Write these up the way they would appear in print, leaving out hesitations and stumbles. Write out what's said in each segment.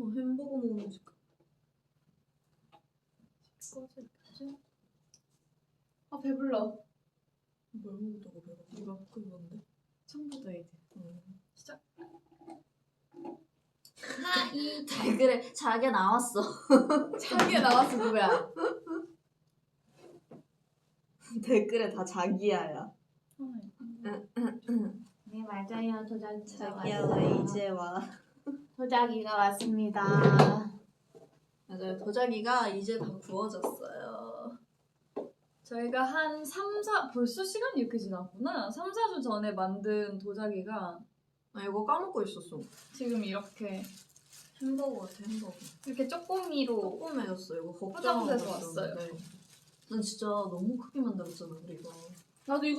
햄버거 먹는 집. 아 배불러. 뭘 먹다가 배가 이거 그게 뭔데? 청부도 이제. 시작. 하이 댓글에 자기가 나왔어. 자기가 나왔어 누구야? 댓글에 다 자기야야. 네 맞아요 도자기가 자기야 왜 이제 와? 도자기가 왔습니다. 맞아요. 도자기가 이제 다 구워졌어요. 저희가 한 3, 4 벌써 시간이 이렇게 지났구나. 3, 4주 전에 만든 도자기가 아 이거 까먹고 있었어. 지금 이렇게 햄버거 같아 햄버거. 이렇게 쪼꼬미로 조그매였어 이거 포장돼서 걱정하고 왔어요. 난 진짜 너무 크게 만들었잖아 우리가.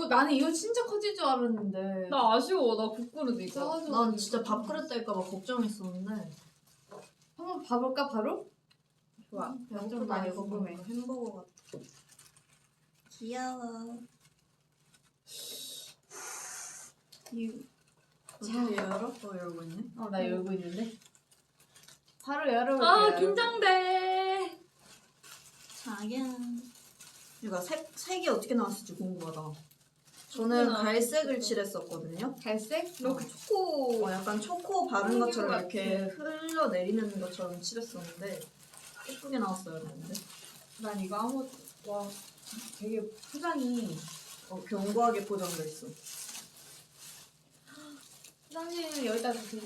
나는 이거 진짜 커질 줄 알았는데. 나 아쉬워. 나 국그릇 이거. 작아서 난 진짜 밥그릇 될까봐 걱정했었는데. 한번 봐볼까 바로? 좋아. 배고프다 많이 이거 궁금해. 보니까 햄버거 같아. 귀여워. 어떻게 열어? 열고 있네. 나 열고 있는데. 바로 열어볼게요. 아 긴장돼. 자기야. 이거 색이 어떻게 나왔을지 궁금하다. 저는 그렇구나. 갈색을 칠했었거든요. 갈색? 너 그 초코 약간 초코 바른 풍경 것처럼 같아. 이렇게 흘러내리는 것처럼 칠했었는데 예쁘게 나왔어야 되는데. 난 이거 와 되게 포장이. 견고하게 포장돼 있어. 사장님 여기다 주세요.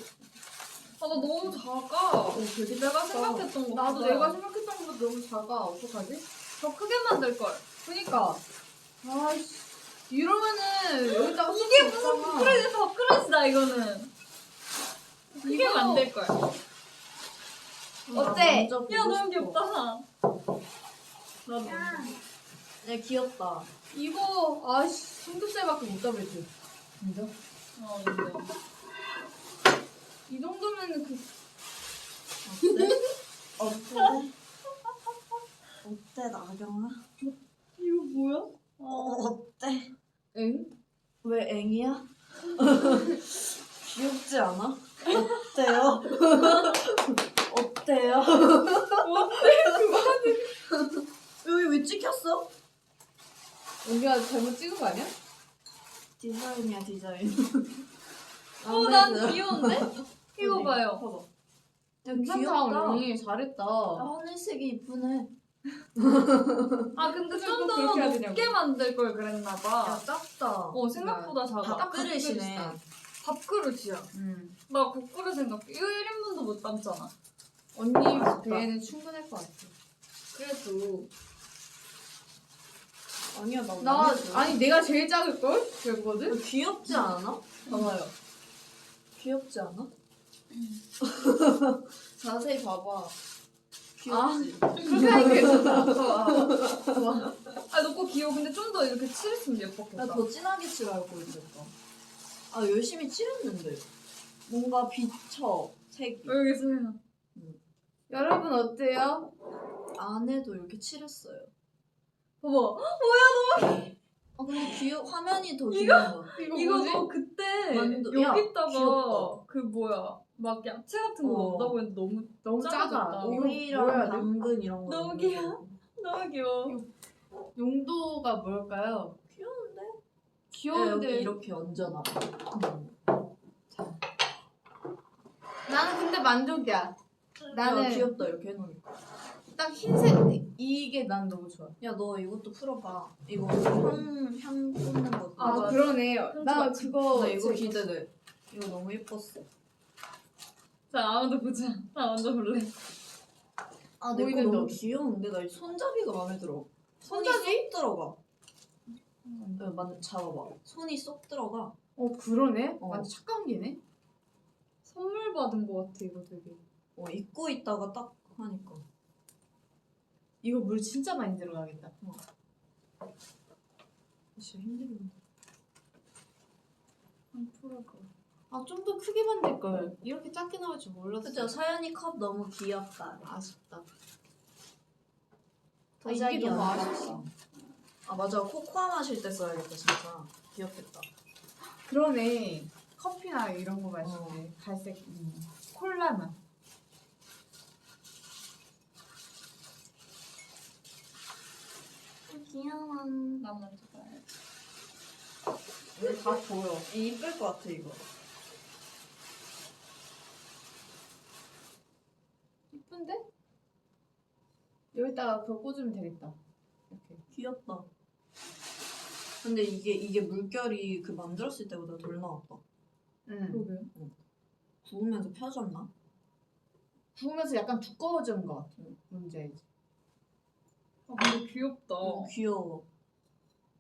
아 나 너무 작아. 되게 내가 생각했던 거 나도 내가 생각했던 것보다 너무 작아. 어떡하지? 더 크게 만들 걸. 그니까. 아이씨. 이러면은 여기다가 이게 무슨 없잖아. 밥그릇이 밥그릇이다 이거는. 크게 이거- 만들 걸. 어때? 야 너무 귀엽다. 나도. 네 귀엽다. 이거 아씨 삼겹살밖에 못 잡을지. 진짜? 근데. 이 정도면은 그 어때? 어때 나경아? 이거 뭐야? 어때? 엥? 왜 앵이야? 귀엽지 않아? 어때요? 어때요? 여기 왜 찍혔어? 언니가 잘못 찍은 거 아니야? 디자인이야 디자인. 난 귀여운데? 이거 어디? 봐요. 봐봐. 야, 괜찮다 귀엽다. 언니 잘했다. 하늘색이 이쁘네. 아 근데 좀 꼭 더 그렇게 해야 높게 되냐고. 만들 걸 그랬나 야 봐. 작다. 생각보다 작아. 밥그릇이네. 밥그릇이야. 응. 나 국그릇 생각해. 이거 1인분도 못 담잖아. 언니 맛있다. 배에는 충분할 것 같아. 그래도 아니야 나. 나 마음에 들어. 아니 내가 제일 작을 걸? 그거든? 귀엽지 않아? 봐봐요. 귀엽지 않아? 자세히 봐봐. 귀엽지? 그렇게 하니까 괜찮다. 좋아. 아, 너거 귀여워. 근데 좀 더 이렇게 칠했으면 예뻤겠다. 나 더 진하게 칠할 걸 그랬다. 아 열심히 칠했는데 뭔가 비쳐 색이. 여기서 해요. 여러분 어때요? 안에도 이렇게 칠했어요. 봐봐. 아 근데 화면이 더 귀여운 거. 이거 뭐지? 너 그때 만두- 야, 여기다가 귀엽다. 그 뭐야 막 야채 같은 거 넣는다고 했는데 너무 작아. 작아졌다. 이거 오이랑 뭐야, 당근 이런 거. 너무 넣는 귀여워. 거. 너무 귀여워. 용도가 뭘까요? 귀여운데? 귀여운데 여기 이렇게 얹어놔. 나는 근데 만족이야. 나는 야, 귀엽다 이렇게 해놓으니까. 딱 흰색 이게 난 너무 좋아. 야 너 이것도 풀어봐. 이거 향 꽂는 거. 아 맞아. 그러네. 나 맞지. 그거 나 이거 진짜 기대돼. 이거 너무 예뻤어. 자, 아무도 보자. 나 먼저 볼래. 아, 내 거 보이는데 너무 어떡해. 귀여운데? 나 이 손잡이가 마음에 들어. 손이 손잡이? 쏙 들어가. 잡아봐. 손이 쏙 들어가. 그러네. 어. 완전 착한 게네. 선물 받은 거 같아, 이거 되게. 입고 있다가 딱 하니까. 이거 물 진짜 많이 들어가겠다. 진짜 힘들겠네. 한 풀어가. 아 좀 더 크게 만들 걸. 이렇게 작게 나올 줄 몰랐어. 그죠? 서연이 컵 너무 귀엽다. 아쉽다. 도자기 이게 너무 언박싱. 아쉽다. 아 맞아. 코코아 마실 때 써야겠다 진짜. 귀엽겠다. 그러네. 커피나 이런 거 마실 어. 때 갈색 콜라나. 내가 먼저 봐야지. 이거 다 보여. 이쁠 것 같아 이거. 이쁜데? 여기다가 그거 꽂으면 되겠다. 이렇게. 귀엽다. 근데 이게 물결이 그 만들었을 때보다 덜 나왔다. 응. 그러게요. 구우면서 펴졌나? 구우면서 약간 두꺼워진 것 같아. 뭔지 알지? 아 근데 귀엽다. 귀여워.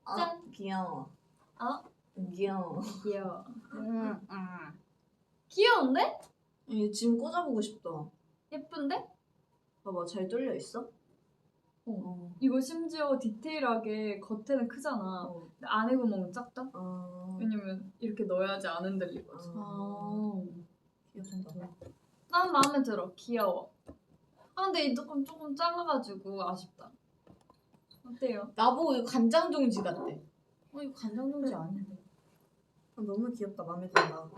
아, 짠. 귀여워. 아? 귀여워. 귀여워. 응. 귀여운데? 이게 지금 꽂아보고 싶다. 예쁜데? 봐봐, 잘 뚫려 있어? 이거 심지어 디테일하게 겉에는 크잖아. 어. 근데 안에 구멍은 작다? 아, 왜냐면 이렇게 넣어야지 안 흔들리거든. 귀엽다. 난 마음에 들어. 귀여워. 아 근데 이 조금 작아가지고 아쉽다. 어때요? 나보고 이거 간장 종지 같대. 이거 간장 종지 아닌데. 너무 귀엽다. 마음에 든다.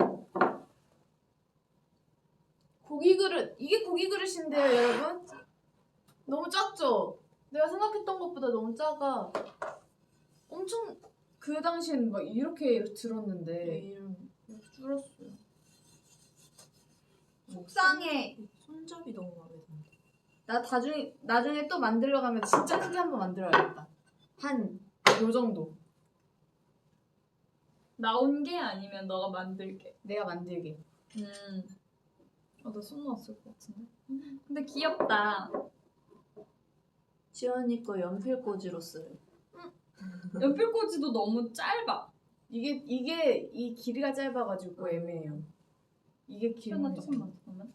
고기 그릇. 이게 고기 그릇인데요, 여러분? 너무 작죠? 내가 생각했던 것보다 너무 작아. 엄청 그 당시엔 막 이렇게 들었는데 이름 이렇게 줄었어요. 속상해. 손잡이 너무 마음에 든다. 나 나중에 또 만들러 가면 진짜 크게 한번 만들어야겠다. 한 요 정도. 나온 게 아니면 너가 만들게. 내가 만들게. 나 손 넣었을 것 같은데. 근데 귀엽다. 지연이 거 연필꽂이로 써요. 연필꽂이도 너무 짧아. 이게 이 길이가 짧아가지고 애매해요. 이게 시원아 길면 조금만 잠깐만.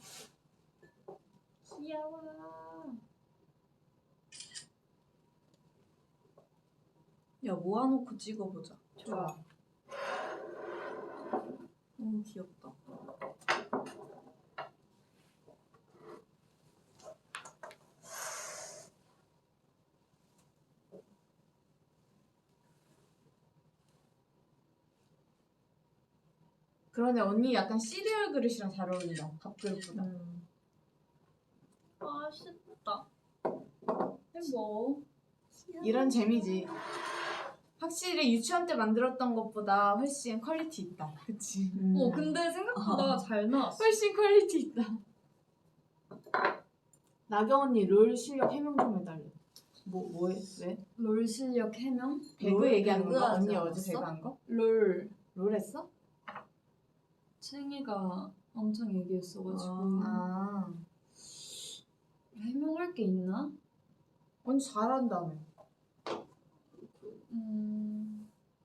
귀여워. 야, 모아놓고 찍어보자. 좋아. 너무 귀엽다. 그러네, 언니 약간 시리얼 그릇이랑 잘 어울린다. 밥그릇보다. 맛있다. 뭐? 이런 재미지. 확실히 유치원 때 만들었던 것보다 훨씬 퀄리티 있다. 그치? 근데 생각보다 잘 나왔어. 훨씬 퀄리티 있다. 나경 언니 롤 실력 해명 좀 해달래. 뭐해? 왜? 롤 실력 해명? 배그 롤 얘기하는 배그 거야? 하지 언니 않았어? 어제 배그 한 거? 롤. 롤 했어? 챙이가 엄청 얘기했어가지고 아. 해명할 게 있나? 언니 잘한다며.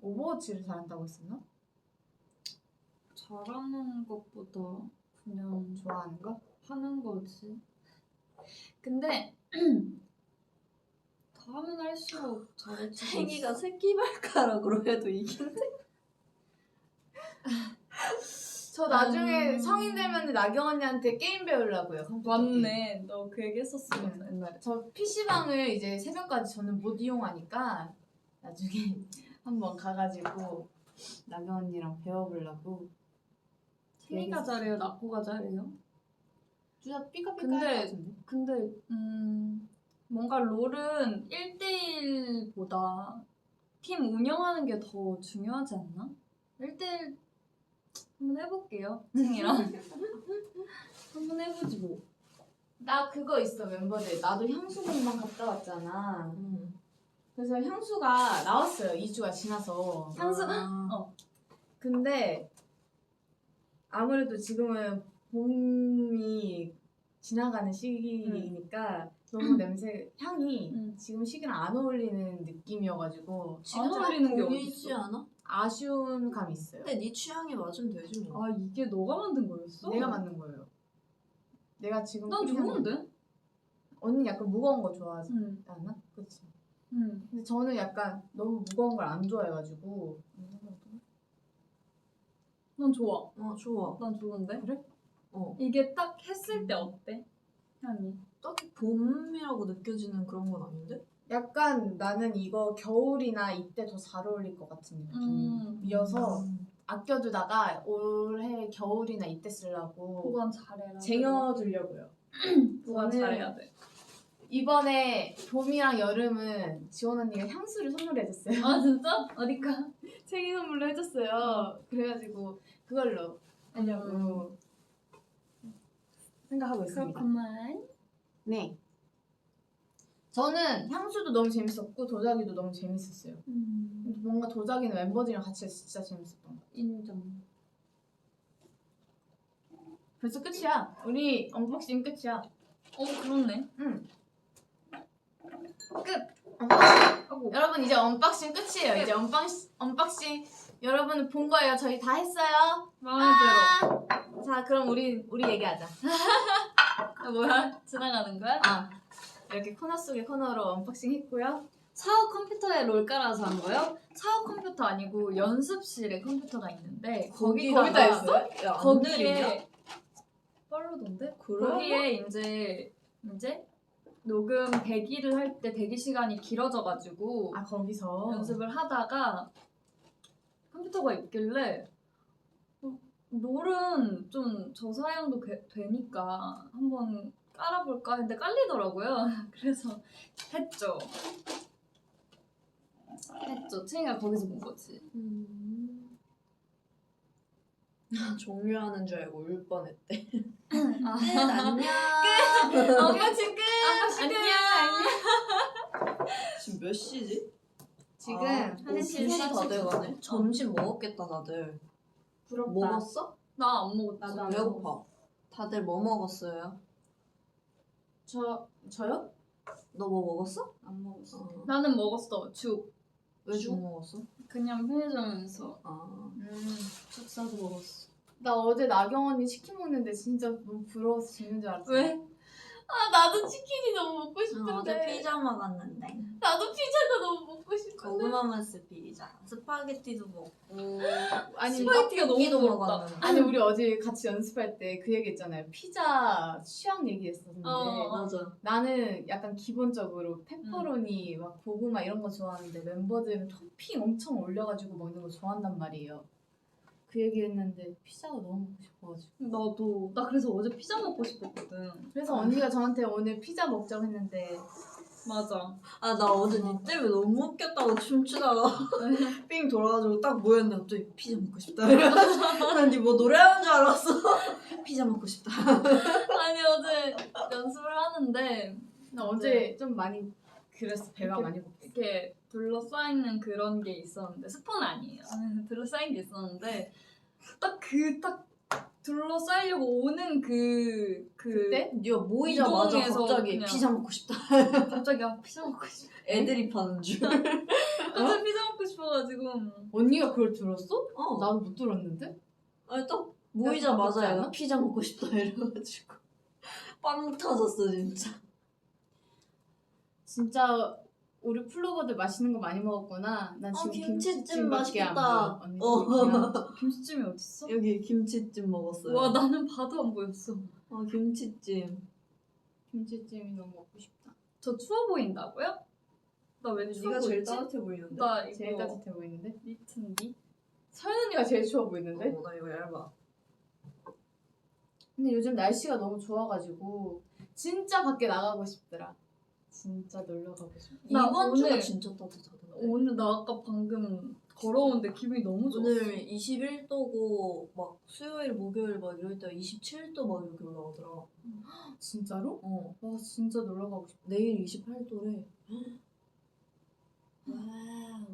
오버워치를 잘한다고 했었나? 잘하는 것보다 그냥 좋아하는 거? 하는 거지. 근데 더 하면 할수록 잘해지고 챙이가 있어. 새끼발가락으로 해도 이긴데? 저 나중에 성인 되면 나경 언니한테 게임 배우려고요. 컴퓨터 게임. 맞네. 너 그 얘기 했었으면서 옛날에. 저 PC방을 이제 새벽까지 저는 못 이용하니까 나중에 한번 가가지고 나경 언니랑 배워보려고. 챙이가 잘해요? 나코가 잘해요? 둘다 삐까삐까 근데- 할 것 같은데? 근데 뭔가 롤은 1대1보다 팀 운영하는 게 더 중요하지 않나? 1대1 한번 해볼게요. 챙이랑. 한번 해보지 뭐. 나 그거 있어 멤버들. 나도 향수 공방 갔다 왔잖아. 그래서 향수가 나왔어요. 2주가 지나서. 향수? 아, 근데 아무래도 지금은 봄이 지나가는 시기니까 너무 냄새 향이 지금 시기랑 안 어울리는 느낌이어가지고 안 어울리는 게 보이지 어딨어? 않아? 아쉬운 감이 있어요. 근데 네 취향에 맞으면 되지 뭐. 아 이게 너가 만든 거였어? 내가 만든 거예요. 내가 지금 난 뿌리는 좋은데? 언니 약간 무거운 거 좋아하지 응. 않아? 그치? 응. 근데 저는 약간 너무 무거운 걸 안 좋아해가지고 난 좋아. 좋아. 난 좋은데? 그래? 이게 딱 했을 때 어때? 향이. 딱히 봄이라고 느껴지는 그런 건 아닌데? 약간 나는 이거 겨울이나 이때 더 잘 어울릴 것 같은 느낌이어서 아껴두다가 올해 겨울이나 이때 쓰려고 보관 잘해라. 쟁여두려고요. 보관 저는 잘해야 돼. 이번에 봄이랑 여름은 지원 언니가 향수를 선물해줬어요. 아 진짜? 어디까? 생일 선물로 해줬어요. 그래가지고 그걸로 하려고 생각하고 있습니다. 그렇구만. 네. 저는 향수도 너무 재밌었고 도자기도 너무 재밌었어요. 뭔가 도자기는 멤버들이랑 같이 해서 진짜 재밌었던 것 같아요. 인정. 벌써 끝이야. 우리 언박싱 끝이야. 그렇네. 응. 끝. 하고. 여러분 이제 언박싱 끝이에요. 이제 언박싱 여러분 본 거예요. 저희 다 했어요. 마음에 들어. 자 그럼 우리 얘기하자. 뭐야? 지나가는 거야? 아 이렇게 코너 속의 코너로 언박싱 했고요. 사업 컴퓨터에 롤 깔아서 한 거요? 사업 컴퓨터 아니고 연습실에 컴퓨터가 있는데 거기다 했어요? 야, 안 느리냐? 거기에 빠르던데? 그래? 거기에 이제 녹음 대기를 할 때 대기 시간이 길어져가지고 아 거기서 연습을 하다가 컴퓨터가 있길래 롤은 좀 저사양도 되니까 한번 깔아볼까 했는데 깔리더라고요. 그래서 했죠. 채이가 거기서 본 거지. 종료하는 줄 알고 울 뻔했대. 아. 끝 안녕. 언박싱 끝! 안녕! 지금 몇 시지? 지금 한 1시 2시 다 40분. 돼가네. 점심 먹었겠다 다들. 부럽다. 먹었어? 나 안 먹었지. 나도 안 배고파. 다들 뭐 먹었어요? 저요? 너 뭐 먹었어? 안 먹었어. 나는 먹었어. 죽. 왜 죽 먹었어? 그냥 편의점에서 아 죽 사서 먹었어. 나 어제 나경 언니 치킨 먹는데 진짜 너무 부러워서 죽는 줄 알았어. 왜? 아 나도 치킨이 너무 먹고 싶은데. 어제 피자 먹었는데. 나도 피자가 너무 먹고 싶은데. 고구마 무스 피자. 스파게티도 먹고. 아니 스파게티가 너무 떡볶이도 부럽다. 먹었는데. 아니 우리 어제 같이 연습할 때 그 얘기했잖아요. 피자 취향 얘기했었는데 맞아. 나는 약간 기본적으로 페퍼로니 막 고구마 이런 거 좋아하는데 멤버들은 토핑 엄청 올려가지고 먹는 거 좋아한단 말이에요. 그 얘기했는데 피자가 너무 먹고 싶어가지고 나도. 나 그래서 어제 피자 먹고 싶었거든. 그래서 언니가 저한테 오늘 피자 먹자고 했는데 맞아. 아 나 어제 니 때문에 너무 웃겼다고 춤추다가 삥 돌아가지고 딱 모였는데 갑자기 피자 먹고 싶다 이래가지고 난 니 뭐 노래하는 줄 알았어. 피자 먹고 싶다. 아니 어제 연습을 하는데 나 어제 좀 많이 그랬어. 배가 이렇게- 많이 고팠어. 이렇게 둘러싸이는 그런 게 있었는데 스폰 아니에요. 둘러싸인 게 있었는데 딱 둘러싸이려고 오는 그때? 니가 모이자마자 이동해서 갑자기 그냥- 피자 먹고 싶다. 갑자기 피자 먹고 싶어. 애들이 파는 줄. 갑자기 피자 먹고 싶어가지고 언니가 그걸 들었어? 어. 나도 못 들었는데? 아니 딱 먹지 모이자마자 않아? 얘가 피자 먹고 싶다 이래가지고 빵 터졌어 진짜. 진짜 우리 플로버들 맛있는 거 많이 먹었구나. 난 지금 김치찜 김치찜밖에 안 맛있겠다. 보여. 언니 김치찜이 어딨어? 여기 김치찜 먹었어요. 와 나는 봐도 안 보였어. 김치찜. 김치찜이 너무 먹고 싶다. 저 추워 보인다고요? 나 왜 추워 네가 제일 보이지? 따뜻해 보이는데. 나 이거 제일 따뜻해 보이는데? 니트인디? 서연 언니가 제일 추워 보이는데? 나 이거 얇아. 근데 요즘 날씨가 너무 좋아가지고 진짜 밖에 나가고 싶더라. 진짜 놀러 가고 싶어. 나 이번 주가 오늘- 진짜 따뜻하던데. 오늘 나 아까 방금 걸어오는데 기분이 너무 좋았어. 오늘 21도고 막 수요일 목요일 막 이럴 때 27도 막 이렇게 올라오더라. 진짜로? 어. 와 진짜 놀러 가고 싶어. 내일 28도래. 와우.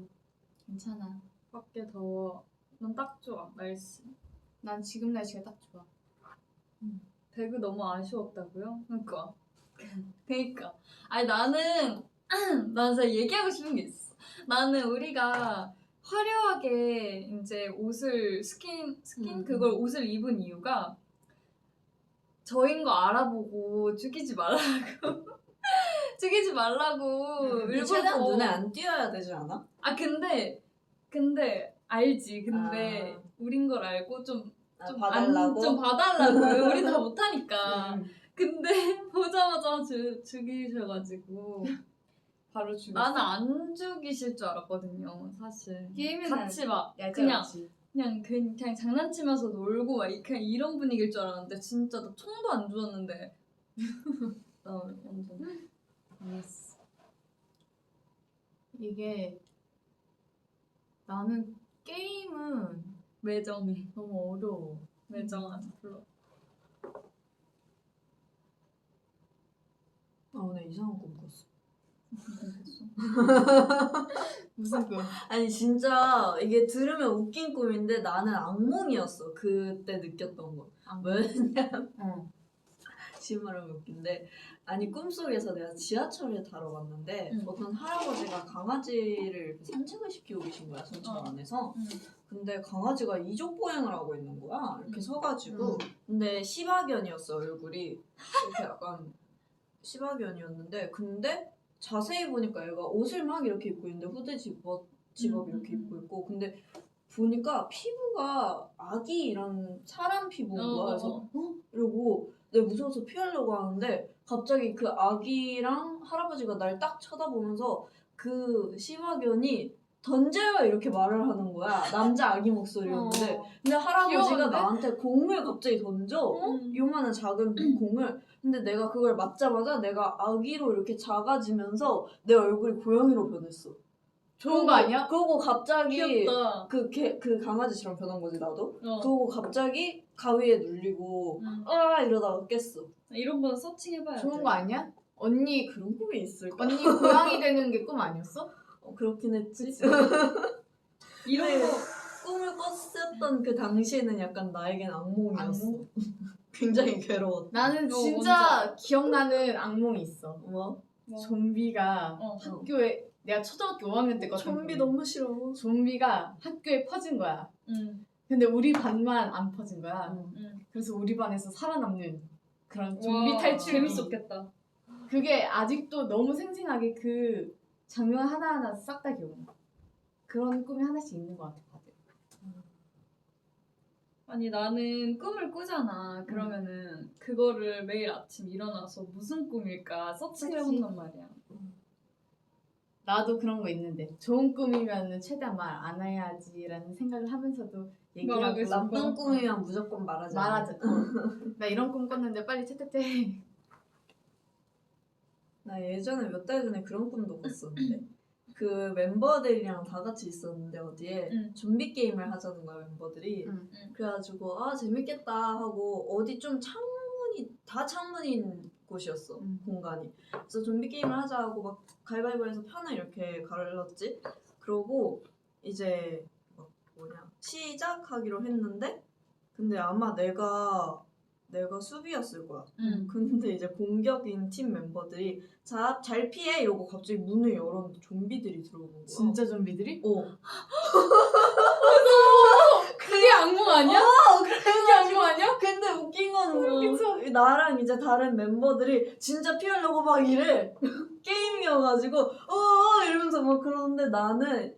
괜찮아. 밖에 더워. 난 딱 좋아 날씨. 난 지금 날씨가 딱 좋아. 배그 너무 아쉬웠다고요? 그러니까. 아니 나는 진짜 얘기하고 싶은 게 있어. 나는 우리가 화려하게 이제 옷을 스킨 그걸 옷을 입은 이유가 저인 거 알아보고 죽이지 말라고 죽이지 말라고 일부러 최대한 눈에 안 띄어야 되지 않아? 아 근데 알지. 근데 우린 걸 알고 좀 봐달라고? 좀 봐달라고. 우리 다 못하니까. 음. 근데 보자마자 죽이셔가지고 바로 죽였어. 나는 안 죽이실 줄 알았거든요. 사실 게임은 같이 막 얄짤없지. 그냥 장난치면서 놀고 막 그냥 이런 분위기일 줄 알았는데 진짜 나 총도 안 주었는데 나 완전 이게 나는 게임은 매정해. 너무 어려워. 매정한 플롯. 아 오늘 이상한 꿈 꿨어. 무슨 꿈? 아니 진짜 이게 들으면 웃긴 꿈인데 나는 악몽이었어. 그때 느꼈던 거. 왜냐면 지금 말하면 웃긴데 아니 꿈속에서 내가 지하철에 타러 갔는데 어떤 할아버지가 강아지를 이렇게 산책을 시키고 계신 거야 전철 안에서. 근데 강아지가 이족 보행을 하고 있는 거야 이렇게 서가지고. 근데 시바견이었어 얼굴이 이렇게 약간 시바견이었는데 근데 자세히 보니까 얘가 옷을 막 이렇게 입고 있는데 후드 집업 이렇게 입고 있고 근데 보니까 피부가 아기 이런 사람 피부인 거야. 그래서 이러고 내가 무서워서 피하려고 하는데 갑자기 그 아기랑 할아버지가 날 딱 쳐다보면서 그 시바견이 던져요 이렇게 말을 하는 거야. 남자 아기 목소리였는데 근데 할아버지가 귀여운데? 나한테 공을 갑자기 던져. 요만한 작은 공을. 근데 내가 그걸 맞자마자 내가 아기로 이렇게 작아지면서 내 얼굴이 고양이로 변했어. 좋은 거 아니야? 그러고 갑자기 귀엽다. 그 강아지처럼 변한 거지 나도. 어. 그러고 갑자기 가위에 눌리고 아 이러다가 깼어. 이런 건 서칭해봐야 돼. 좋은 거 아니야? 언니 그런 꿈이 있을까? 언니 고양이 되는 게 꿈 아니었어? 그렇긴 했지. 이런 네. 거 꿈을 꿨었던 그 당시에는 약간 나에겐 악몽이었어. 악몽? 굉장히 괴로웠다. 나는 진짜 기억나는 악몽이 있어. 뭐? 좀비가 어. 학교에 내가 초등학교 5학년 때 꿨던 좀비 꿈이야. 너무 싫어. 좀비가 학교에 퍼진 거야. 응. 근데 우리 반만 안 퍼진 거야. 응. 그래서 우리 반에서 살아남는 그런 좀비 와, 탈출 재밌었겠다. 그게 아직도 너무 생생하게 그 장면 하나하나 싹 다 기억나. 그런 꿈이 하나씩 있는 것 같아 다들. 아니 나는 꿈을 꾸잖아. 그러면은 그거를 매일 아침 일어나서 무슨 꿈일까 서칭해본단 말이야. 나도 그런 거 있는데 좋은 꿈이면 최대한 말 안 해야지라는 생각을 하면서도 얘기하고 말하고 싶어. 나쁜 꿈이면 무조건 말하지. 말하자. 나 이런 꿈 꿨는데 빨리 채택해. 나 예전에 몇 달 전에 그런 꿈도 꿨었는데 그 멤버들이랑 다 같이 있었는데 어디에 응. 좀비 게임을 하자는 거야 멤버들이. 응. 그래가지고 아 재밌겠다 하고 어디 좀 창문인 곳이었어 공간이. 그래서 좀비 게임을 하자 하고 막 가위바위보해서 편을 이렇게 갈랐지. 그러고 이제 막 시작하기로 했는데 근데 아마 내가 수비였을 거야. 응. 근데 이제 공격인 팀 멤버들이 자, 잘 피해 이러고 갑자기 문을 열었는데 좀비들이 들어오는 거야. 진짜 좀비들이? 어. 그게 악몽 아니야? 그게 악몽 아니야? 근데 웃긴 건 웃기죠. 나랑 이제 다른 멤버들이 진짜 피하려고 막 이래. 게임이어가지고 이러면서 막 그러는데 나는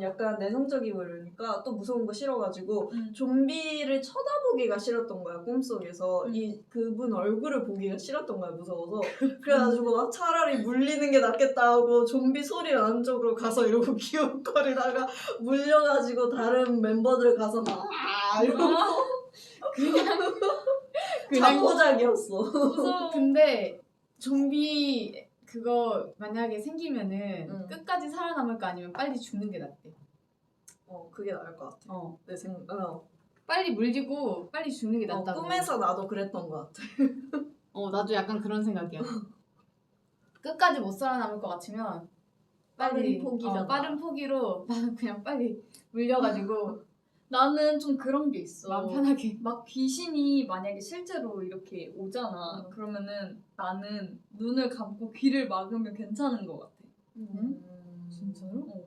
약간 내성적이고 이러니까 또 무서운 거 싫어가지고 좀비를 쳐다보기가 싫었던 거야 꿈속에서. 그분 얼굴을 보기가 싫었던 거야 무서워서. 그래가지고 막 차라리 물리는 게 낫겠다 하고 좀비 소리 나는 쪽으로 가서 이러고 기웃거리다가 물려가지고 다른 멤버들 가서 막 이러고 그냥 자포자기였어. 무서워. 근데 좀비 그거 만약에 생기면은 응. 끝까지 살아남을까 아니면 빨리 죽는 게 낫대. 그게 나을 것 같아. 내 생각. 빨리 물리고 빨리 죽는 게 낫다고. 꿈에서 나도 그랬던 것 같아. 나도 약간 그런 생각이야. 끝까지 못 살아남을 것 같으면 빨리 빠른 포기가 빠른 포기로 나는 그냥 빨리 물려가지고 나는 좀 그런 게 있어. 마음 편하게. 막 귀신이 만약에 실제로 이렇게 오잖아. 그러면은 나는 눈을 감고 귀를 막으면 괜찮은 것 같아. 진짜로? 어.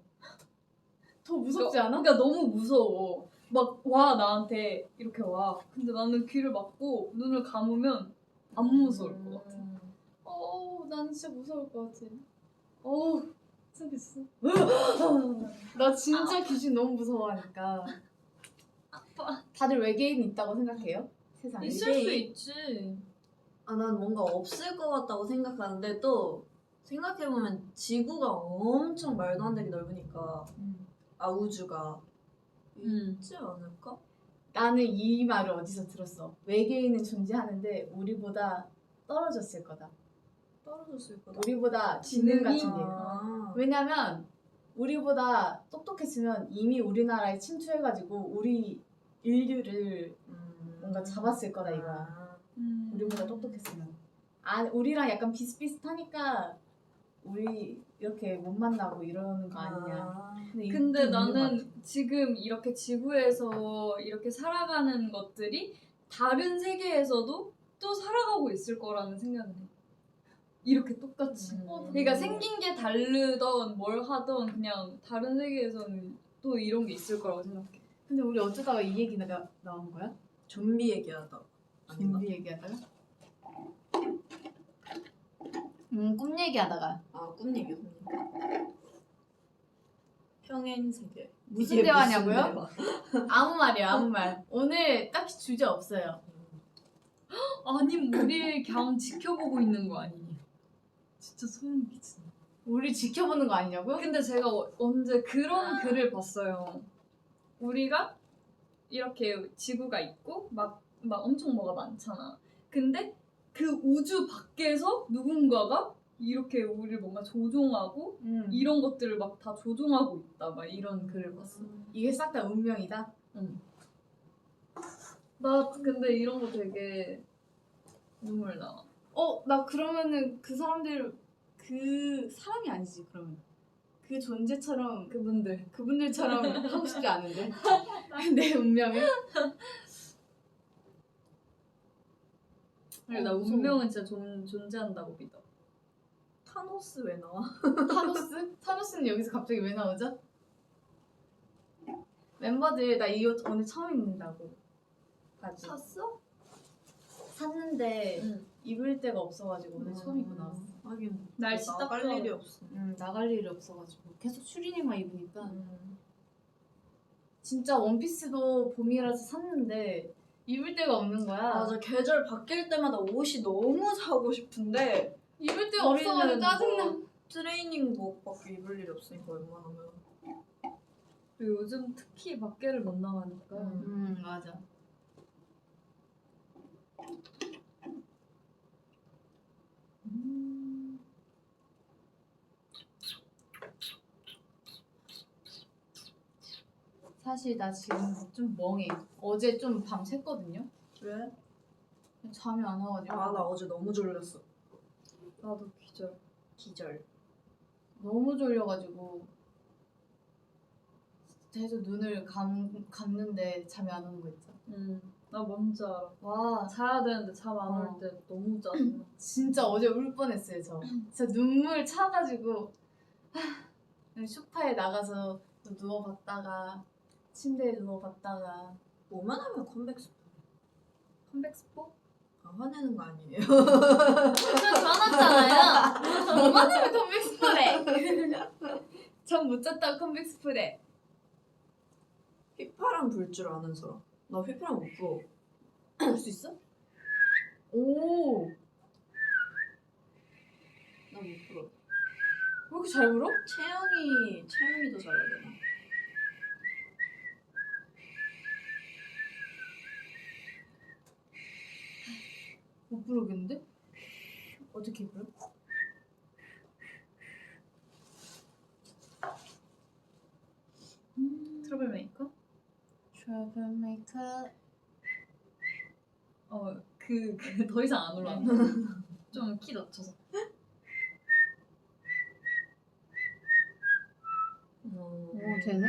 더 무섭지 않아? 그러니까 너무 무서워. 막 와 나한테 이렇게 와. 근데 나는 귀를 막고 눈을 감으면 안 무서울 것 같아. 나는 진짜 무서울 것 같아. 생겼어. 나 진짜 귀신 너무 무서워하니까. 다들 외계인 있다고 생각해요? 세상에. 있을 수 있지. 난 뭔가 없을 것 같다고 생각하는데 또 생각해보면 지구가 엄청 말도 안 되게 넓으니까 우주가 있지 않을까? 나는 이 말을 어디서 들었어. 외계인은 존재하는데 우리보다 떨어졌을 거다. 떨어졌을 거다. 우리보다 지능 같은 게. 아. 왜냐면 우리보다 똑똑했으면 이미 우리나라에 침투해가지고 우리 인류를 뭔가 잡았을 거다 이거야. 우리보다 똑똑했으면. 아 우리랑 약간 비슷비슷하니까 우리 이렇게 못 만나고 이러는 거 아니냐. 근데 있는 것 같아. 나는 지금 이렇게 지구에서 이렇게 살아가는 것들이 다른 세계에서도 또 살아가고 있을 거라는 생각을 해. 이렇게 똑같이. 그러니까 생긴 게 다르던 뭘 하던 그냥 다른 세계에서는 또 이런 게 있을 거라고 생각해. 근데 우리 어쩌다가 이 얘기가 나온 거야? 좀비 얘기하다. 아닌가? 좀비 얘기하다가? 꿈 얘기하다가 꿈 얘기. 평행 세계. 무슨 이게 대화냐고요? 무슨 대화? 아무 말이야 아무 말. 오늘 딱히 주제 없어요. 아니 우리 그냥 지켜보고 있는 거 아니니? 진짜 소름 끼치네. 우리 지켜보는 거 아니냐고? 근데 제가 언제 그런 글을 봤어요. 우리가 이렇게 지구가 있고 막 엄청 뭐가 많잖아. 근데 그 우주 밖에서 누군가가 이렇게 우리를 뭔가 조종하고 이런 것들을 막 다 조종하고 있다. 막 이런 글을 봤어. 이게 싹 다 운명이다? 나 근데 이런 거 되게 눈물 나. 나 그러면은 그 사람들 그 사람이 아니지 그러면 그 존재처럼 그분들처럼 하고 싶지 않은데 내 운명을 나 무서워. 운명은 진짜 존재한다고 믿어. 타노스 왜 나와? 타노스? 타노스는 여기서 갑자기 왜 나오죠? 멤버들 나 이 옷 오늘 처음 입는다고 바지 샀어? 샀는데 응. 입을 데가 없어가지고 오늘 처음 입고 나왔어. 하긴 날씨 나갈 따뜻하고. 일이 없어. 나갈 일이 없어가지고 계속 추리닝만 입으니까 진짜 원피스도 봄이라서 샀는데 입을 데가 없는 거야. 맞아, 계절 바뀔 때마다 옷이 너무 사고 싶은데 입을 데가 없어가지고 짜증나. 뭐 트레이닝복밖에 입을 일이 없으니까 웬만하면. 그리고 요즘 특히 밖에를 못 나가니까. 맞아. 사실 나 지금 좀 멍해. 어제 좀 밤 샜거든요. 왜? 잠이 안 와가지고. 나 어제 너무 졸렸어. 나도 기절. 기절. 너무 졸려가지고 계속 눈을 감는데 잠이 안 오는 거 있죠. 나 뭔지 알아. 와 자야 되는데 잠 안 올 때 너무 짜증나. 진짜 어제 울 뻔했어요 저. 진짜 눈물 차가지고 소파에 나가서 또 누워봤다가 침대에 누워봤다가 뭐만 하면 컴백스. 컴백 스포? 화내는 거 아니에요? 저 전화왔잖아요. 뭐만 하면 컴백 스프레. 잠 못 잤다고 컴백 스프레. 휘파람 불 줄 아는 사람. 나 휘파람 못 불어. 볼 수 있어? 오. 왜 나 못 불어. 이렇게 잘 불어? 채영이 더 잘해야 되나? 못 부르겠는데? 어떻게 불어? 트러블 메이커? 트러블 메이커. 더 이상 안 올라와. 좀 키 낮춰서. 오 되네?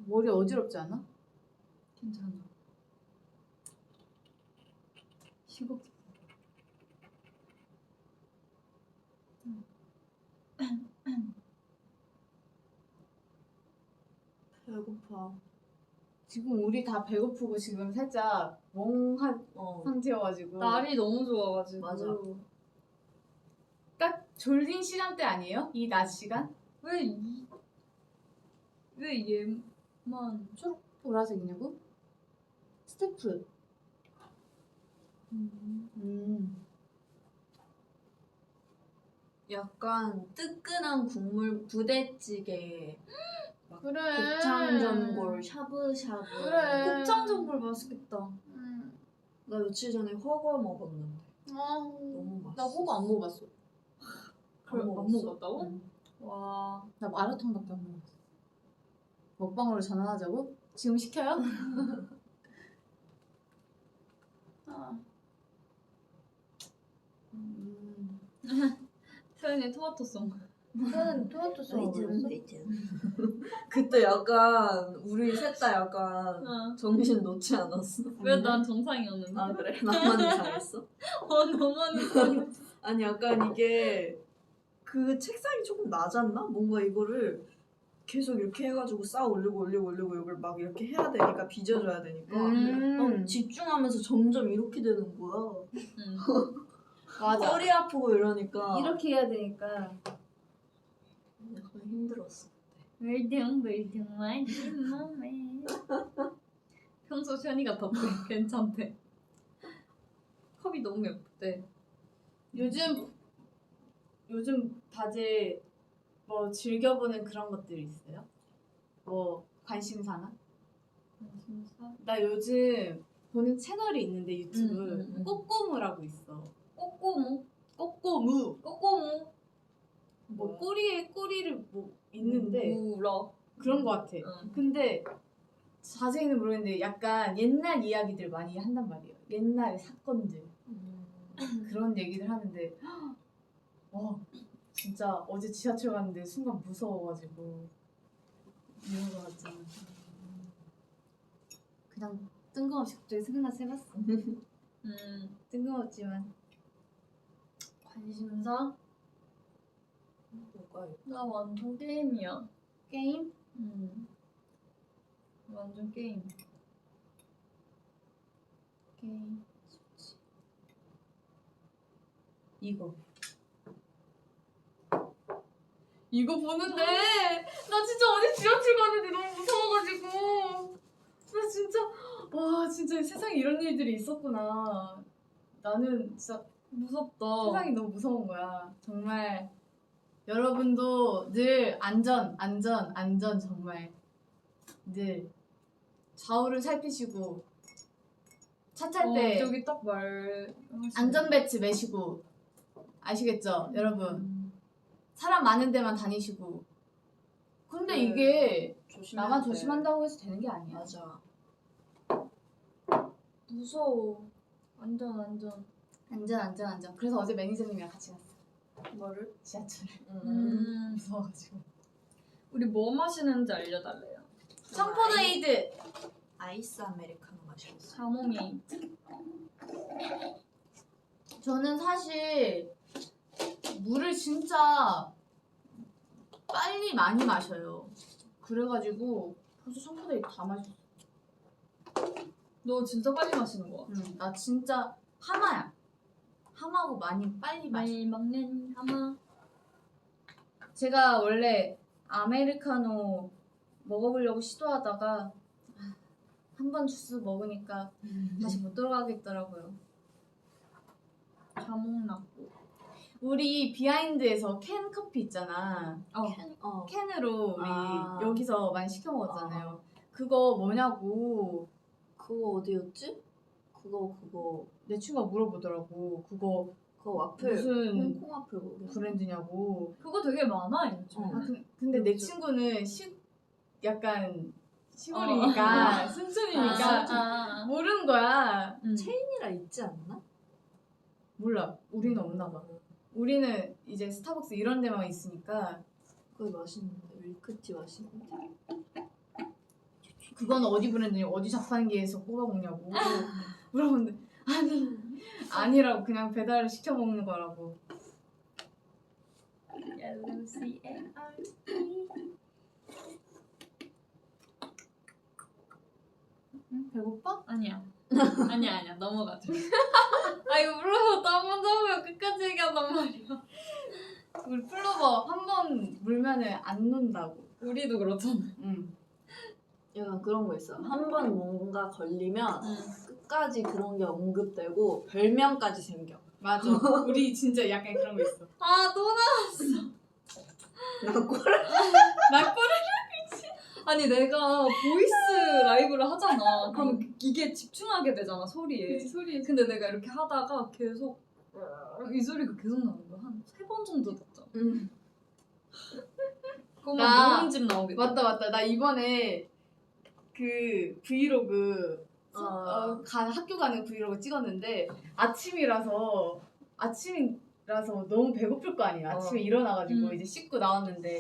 머리 어지럽지 않아? 괜찮아. 쉬고 싶어. 배고파. 지금 우리 다 배고프고 지금 살짝 멍한 상태여가지고 날이 너무 좋아가지고. 맞아. 딱 졸린 시간대 아니에요? 이 낮 시간? 왜 얘만 초록 보라색이냐고? 스태프. 약간 뜨끈한 국물 부대찌개. 막 그래. 곱창전골 샤브샤브. 그래. 곱창 전골 맛있겠다. 나 며칠 전에 허거 먹었는데 아, 너무 맛있어. 나 호거 안 먹어봤어. 그걸 안 먹었어? 먹었다고? 응. 와. 나 마라탕밖에 안 먹었어. 먹방으로 전환하자고? 지금 시켜요? 아. 음. 태연이 토마토송. 저는 토마토 소스 먹었어. 그때 약간 우리 셋 다 약간 어. 정신 놓지 않았어? 왜 난 정상이었는데? 아 그래? 나만 이상했어? 너만 이상했어. 아니 약간 이게 그 책상이 조금 낮았나? 뭔가 이거를 계속 이렇게 해가지고 쌓아 올리고 이걸 막 이렇게 해야 되니까 빚어줘야 되니까 집중하면서 점점 이렇게 되는 거야. 응. 맞아. 허리 아프고 이러니까 이렇게 해야 되니까. 약간 힘들었어. 물등물등만 몸에. 평소 션이가 덥대. 괜찮대. 컵이 너무 예쁘대. 요즘 다들 뭐 즐겨보는 그런 것들 있어요? 뭐 관심사나? 진짜? 나 요즘 보는 채널이 있는데 유튜브 응. 꼬꼬무라고 있어. 꼬꼬무? 꼬꼬무. 꼬꼬무? 뭐 꼬리를 뭐 있는데 물어. 그런 거 같아. 응. 근데 자세히는 모르겠는데 약간 옛날 이야기들 많이 한단 말이에요. 옛날 사건들 그런 얘기를 하는데 와 진짜 어제 지하철 갔는데 순간 무서워가지고 이런 거 같잖아. 그냥 뜬금없이 갑자기 생각나서 해봤어. 뜬금없지만 관심사? 뭐가 있- 나 완전 게임이야. 게임? 완전 게임. 게임 이거 보는데 나 진짜 어제 지하철 갔는데 너무 무서워가지고 나 진짜 와 진짜 세상에 이런 일들이 있었구나. 나는 진짜 무섭다. 세상이 너무 무서운 거야. 정말 여러분도 늘 안전 정말 늘 좌우를 살피시고 차 탈 때 저기 딱 말. 안전벨트 매시고 아시겠죠 여러분? 사람 많은 데만 다니시고 근데 네. 이게 조심해야 나만 돼. 조심한다고 해서 되는 게 아니야. 맞아. 무서워. 완전. 안전. 그래서 어제 매니저님이랑 같이 갔어. 뭐를? 지하철. 무서워가지고. 우리 뭐 마시는지 알려달래요. 청포도에이드. 아이스 아메리카노 마셨어. 자몽이. 저는 사실 물을 진짜 빨리 많이 마셔요. 그래가지고 벌써 청포도에이드 다 마셨어. 너 진짜 빨리 마시는 거 같아. 나 진짜 하마야. 하마고 빨리 마셔. 많이 먹는 하마. 제가 원래 아메리카노 먹어보려고 시도하다가 한 번 주스 먹으니까 다시 못 들어가겠더라고요. 자몽 났고. 우리 비하인드에서 캔 커피 있잖아. 캔으로 우리 아. 여기서 많이 시켜 먹었잖아요. 그거 뭐냐고 그거 어디였지? 그거 내 친구가 물어보더라고. 그거 와플 무슨 콩 와플 거기. 브랜드냐고. 그거 되게 많아 요즘. 어. 근데 내 친구는 약간 시골이니까 순천이니까 모르는 거야. 체인이라 있지 않나? 몰라. 우리는 없나 봐. 우리는 이제 스타벅스 이런 데만 있으니까 그게 맛있는데 밀크티 맛있는데. 그건 어디 브랜드냐 어디 자판기에서 뽑아 먹냐고 물어보는데 아니라고 그냥 배달을 시켜 먹는 거라고. 배고파? 아니야. 아니야. 넘어가자. 아 이거 물어봐. 한번 잡으면 끝까지 얘기한단 말이야. 우리 플로버 한 번 물면은 안 논다고. 우리도 그렇잖아. 응. 약간 그런 거 있어. 한 번 뭔가 걸리면 끝까지 그런 게 언급되고 별명까지 생겨. 맞아. 우리 진짜 약간 그런 거 있어. 아 또 나. 나 꼬라. 나 꼬리. 아니 내가 보이스 라이브를 하잖아. 그럼 이게 집중하게 되잖아 소리에. 소리. 근데 내가 이렇게 하다가 계속 이 소리가 계속 나는 거야. 한 3번 정도 듣죠. 그러면 나- 모음집 나오겠다. 맞다. 나 이번에 그 브이로그 학교 가는 브이로그 찍었는데 아침이라서 너무 배고플 거 아니야. 아침에 일어나가지고 이제 씻고 나왔는데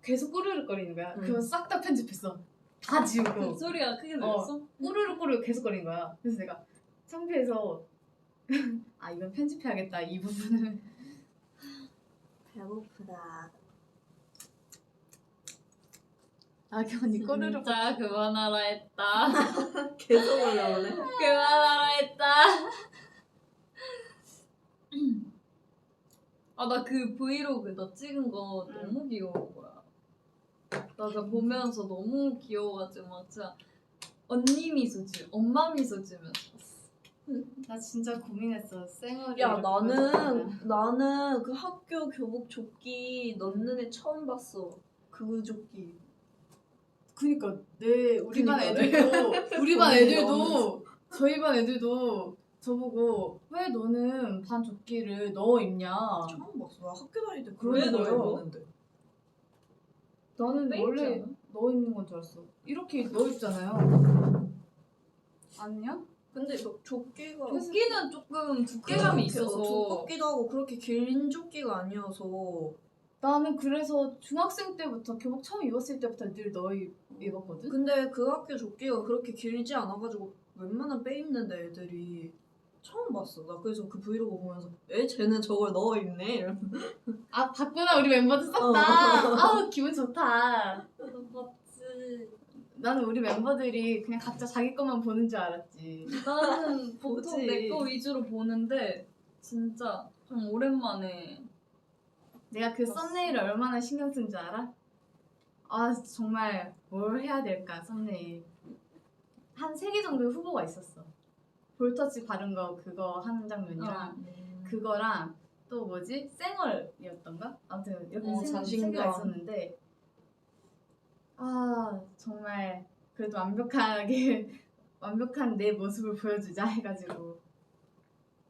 계속 꼬르륵거리는 거야. 그거 싹 다 편집했어. 다 지우고 소리가 크게 들렸어? 꼬르륵 계속 거리는 거야. 그래서 내가 창피해서 아 이건 편집해야겠다 이 부분은. 배고프다. 악연이 꼬르륵. 진짜 그만하라 했다. 계속 올라오네. 그만하라 했다. 아 나 그 브이로그 너 찍은 거 너무 귀여운 거야. 나 보면서 너무 귀여워가지고 막 진짜 언니 미소 지 엄마 미소 지면서 봤어. 나 진짜 고민했어. 쌩얼이. 야 나는 그 학교 교복 조끼 넣는 애 처음 봤어. 그 조끼. 그니까 우리 반 그니까. 우리 반 고민이 애들도 저희 반 애들도 저보고 왜 너는 반 조끼를 넣어 입냐? 처음 봤어. 나 학교 다닐 때 왜 그런 거 넣어요? 입었는데. 나는 빼 원래 있지 않아? 넣어 입는 건 줄 알았어. 이렇게 넣어 입잖아요. 아니야? 근데 너 조끼가 조끼는 조금 두께감이 있어서 두껍기도 하고 그렇게 긴 조끼가 아니어서 나는 그래서 중학생 때부터 교복 처음 입었을 때부터 늘 넣어 입었거든. 근데 그 학교 조끼가 그렇게 길지 않아가지고 웬만하면 빼입는데 애들이 처음 봤어. 나 그래서 그 브이로그 보면서 쟤는 저걸 넣어 입네 이러면서. 아 봤구나 우리 멤버들 썼다. 아우 기분 좋다. 맞지. 나는 우리 멤버들이 그냥 각자 자기 것만 보는 줄 알았지. 나는 보통 보지. 내 거 위주로 보는데 진짜 좀 오랜만에 내가 그 썸네일을 얼마나 신경 쓴 줄 알아? 아 정말 뭘 해야 될까 썸네일. 한 3개 정도의 후보가 있었어. 볼터치 바른 거 그거 하는 장면이랑 그거랑 또 뭐지? 쌩얼이었던가? 아무튼 이렇게 세 개가 자신감. 있었는데 아 정말 그래도 완벽한 내 모습을 보여주자 해가지고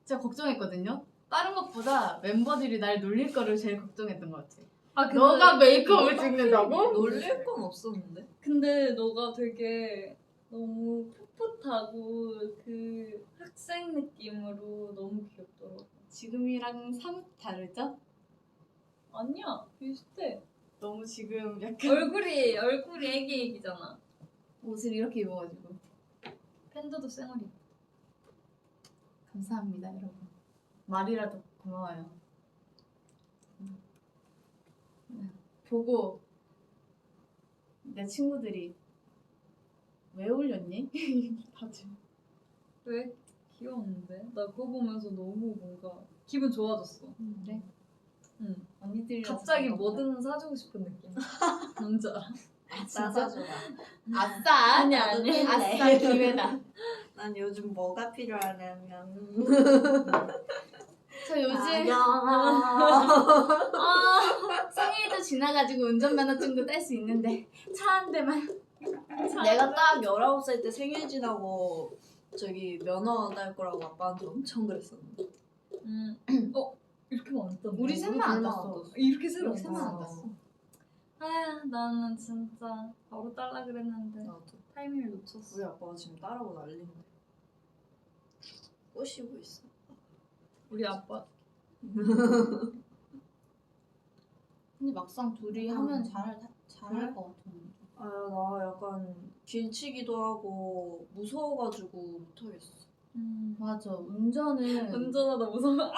진짜 걱정했거든요. 다른 것보다 member들이 날 놀릴 거를 제일 걱정했던 것 같아. 아 근데 너가 메이크업을 찍는다고? 놀릴 건 없었는데. 근데 너가 되게 너무 풋풋하고 그 학생 느낌으로 너무 귀엽더라고. 지금이랑 사뭇 다르죠? 아니야 비슷해. 너무 지금 약간 얼굴이 애기애기잖아. 옷을 이렇게 입어가지고 팬더도 쌩얼이. 감사합니다 여러분. 말이라도 고마워요. 보고 내 친구들이 왜 올렸니? 다들 왜? 귀여웠는데? 나 그거 보면서 너무 뭔가 기분 좋아졌어. 그래? 응. 언니들이 갑자기 뭐든 사주고 싶은 느낌. 뭔지 알아? 나 사줘라. 아싸 아니야, 나도 아니야. 아싸 해. 기회다. 난 요즘 뭐가 필요하냐면 저 요즘 생일도 지나가지고 운전면허증도 딸 수 있는데 차 한 대만. 내가 딱 19살 때 생일 지나고 저기 면허 딸 거라고 아빠한테 엄청 그랬었는데. 이렇게 많았다. 우리 셋만 안 별로 땄어. 땄어. 이렇게 새로 이렇게 셋만 안 어. 땄어. 아 나는 진짜 바로 딸라 그랬는데 나도. 타이밍을 놓쳤어. 우리 아빠가 지금 따라고 난리인데. 꼬시고 있어. 우리 아빠 근데 막상 둘이 하면 잘할 것 같아. 아, 나 약간 길치기도 하고 무서워가지고 못하겠어. 맞아. 운전은 운전하다 무서워.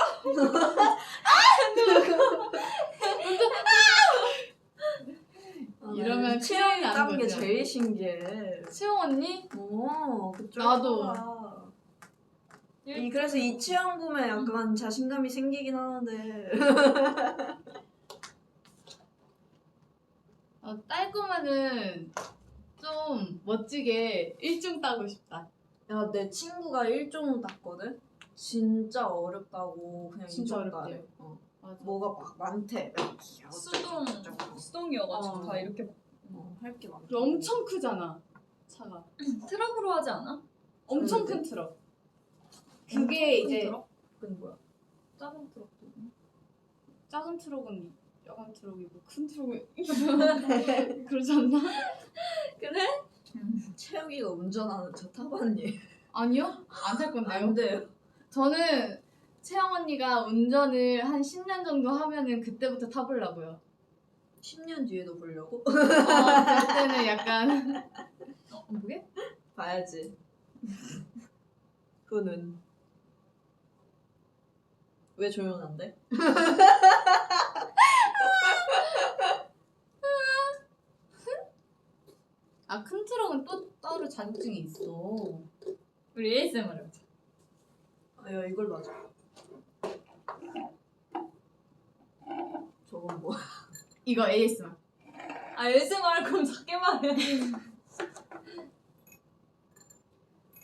이러면 체형이 큰일 나는 짠게 거죠. 제일 신기해. 채영 언니? 그쪽 나도. 거야. 그래서 이 체형 보면 약간 자신감이 생기긴 하는데. 딸 거면은 좀 멋지게 1중 따고 싶다. 야, 내 친구가 1종 땄거든? 진짜 어렵다고 그냥 진짜 인정 안 어렵대. 해. 맞아. 뭐가 막 많대. 수동이어가지고 어. 다 이렇게 할 게 많아. 엄청 크잖아 차가. 트럭으로 하지 않아? 엄청 그러게. 큰 트럭. 그게 엄청 큰 이제 트럭? 그건 뭐야? 작은 트럭도 있나? 작은 트럭은 야간 트럭이고 큰 트럭은 그러지 않나? 그래? 채영이가 운전하는 저 타봤니? 아니요? 안 탈 건데요. 안 돼요. 저는 채영 언니가 운전을 한 10년 정도 하면은 그때부터 타보려고요. 10년 뒤에도 보려고? 그때는 약간 뭐게? 봐야지. 그는 왜 조용한데? 큰 트럭은 또 따로 자격증이 있어. 우리 ASMR 해보자. 야 이걸 맞아. 저건 뭐? 이거 ASMR. ASMR 그럼 작게 말해.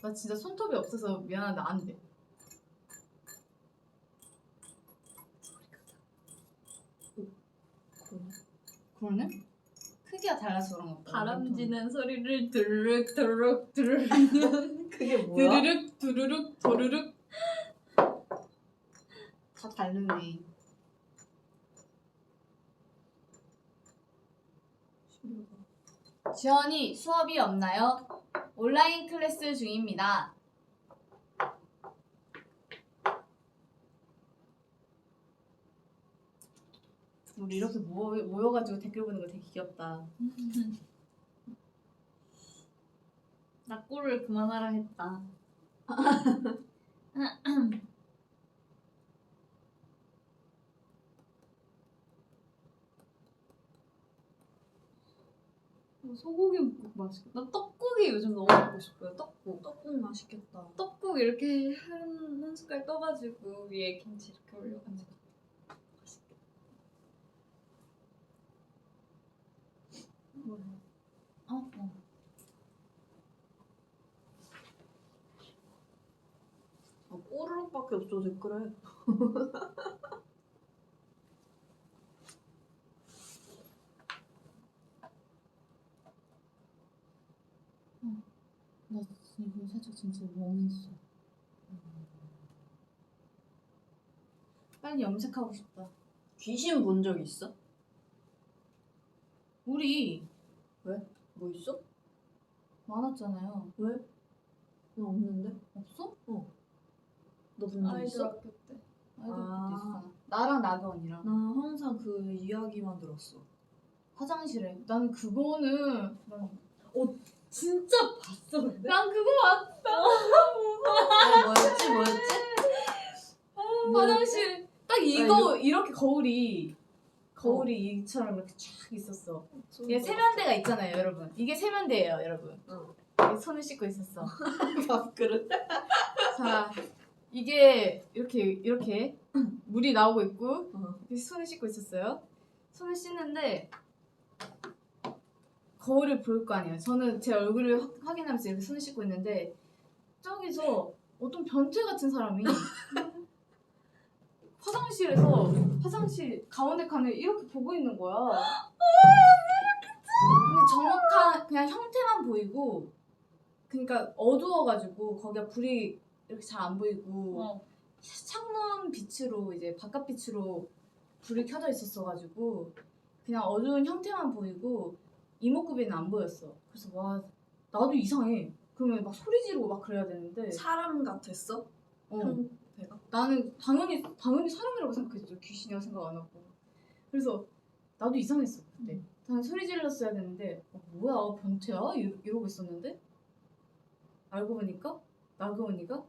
나 진짜 손톱이 없어서 미안한데 안 돼. 그러네? 크기가 달라서 그런 것 같다. 바람지는 소리를 드르륵 드르륵 드르륵 그게 뭐야? 드르륵 두르륵 도르륵 다 다르네. 지원이 수업이 없나요? 온라인 클래스 중입니다. 우리 이렇게 모여가지고 댓글 보는 거 되게 귀엽다. 나 꼴을 그만하라 했다. 소고기 묵국 맛있겠다. 나 떡국이 요즘 너무 먹고 싶어요. 떡국. 떡국 맛있겠다. 떡국 이렇게 한 숟갈 떠가지고 위에 김치 이렇게 올려가지고 맛있겠다. 뭐야? 어. 꼬르륵밖에 없어 댓글에. 나 지금 살짝 진짜 멍했어. 빨리 염색하고 싶다. 귀신 본 적 있어? 우리 뭐 있어? 많았잖아요. 왜? 나 없는데? 없어? 너 본 적 아이돌 있어? 학교 때. 아이돌 아. 그때 있어. 나랑 나도 언니랑 나 항상 그 이야기만 들었어. 화장실에. 나는 그거는 진짜 봤어 근데? 난 그거 왔다. 뭐였지? 화장실 딱 이거 이렇게 거울이 이처럼 이렇게 쫙 있었어. 이게 세면대가 있잖아요, 여러분. 이게 세면대예요, 여러분. 이게 손을 씻고 있었어. 밥그릇? 자, 이게 이렇게 물이 나오고 있고 이렇게 손을 씻고 있었어요. 손을 씻는데 거울을 볼 거 아니에요. 저는 제 얼굴을 확인하면서 이렇게 손을 씻고 있는데 저기서 어떤 변태 같은 사람이 화장실 가운데 칸을 이렇게 보고 있는 거야. 근데 정확한 그냥 형태만 보이고, 그러니까 어두워가지고 거기가 불이 이렇게 잘 안 보이고 창문 빛으로 이제 바깥 빛으로 불이 켜져 있었어가지고 그냥 어두운 형태만 보이고 이목구비는 안 보였어. 그래서 와 나도 이상해. 그러면 막 소리 지르고 막 그래야 되는데 사람 같았어? 형태가? 나는 당연히 사람이라고 생각했죠. 귀신이라고 생각 안 하고. 그래서 나도 이상했어 그때. 나는 소리 질렀어야 되는데 뭐야 변태야? 이러고 있었는데 알고 보니까 나그 언니가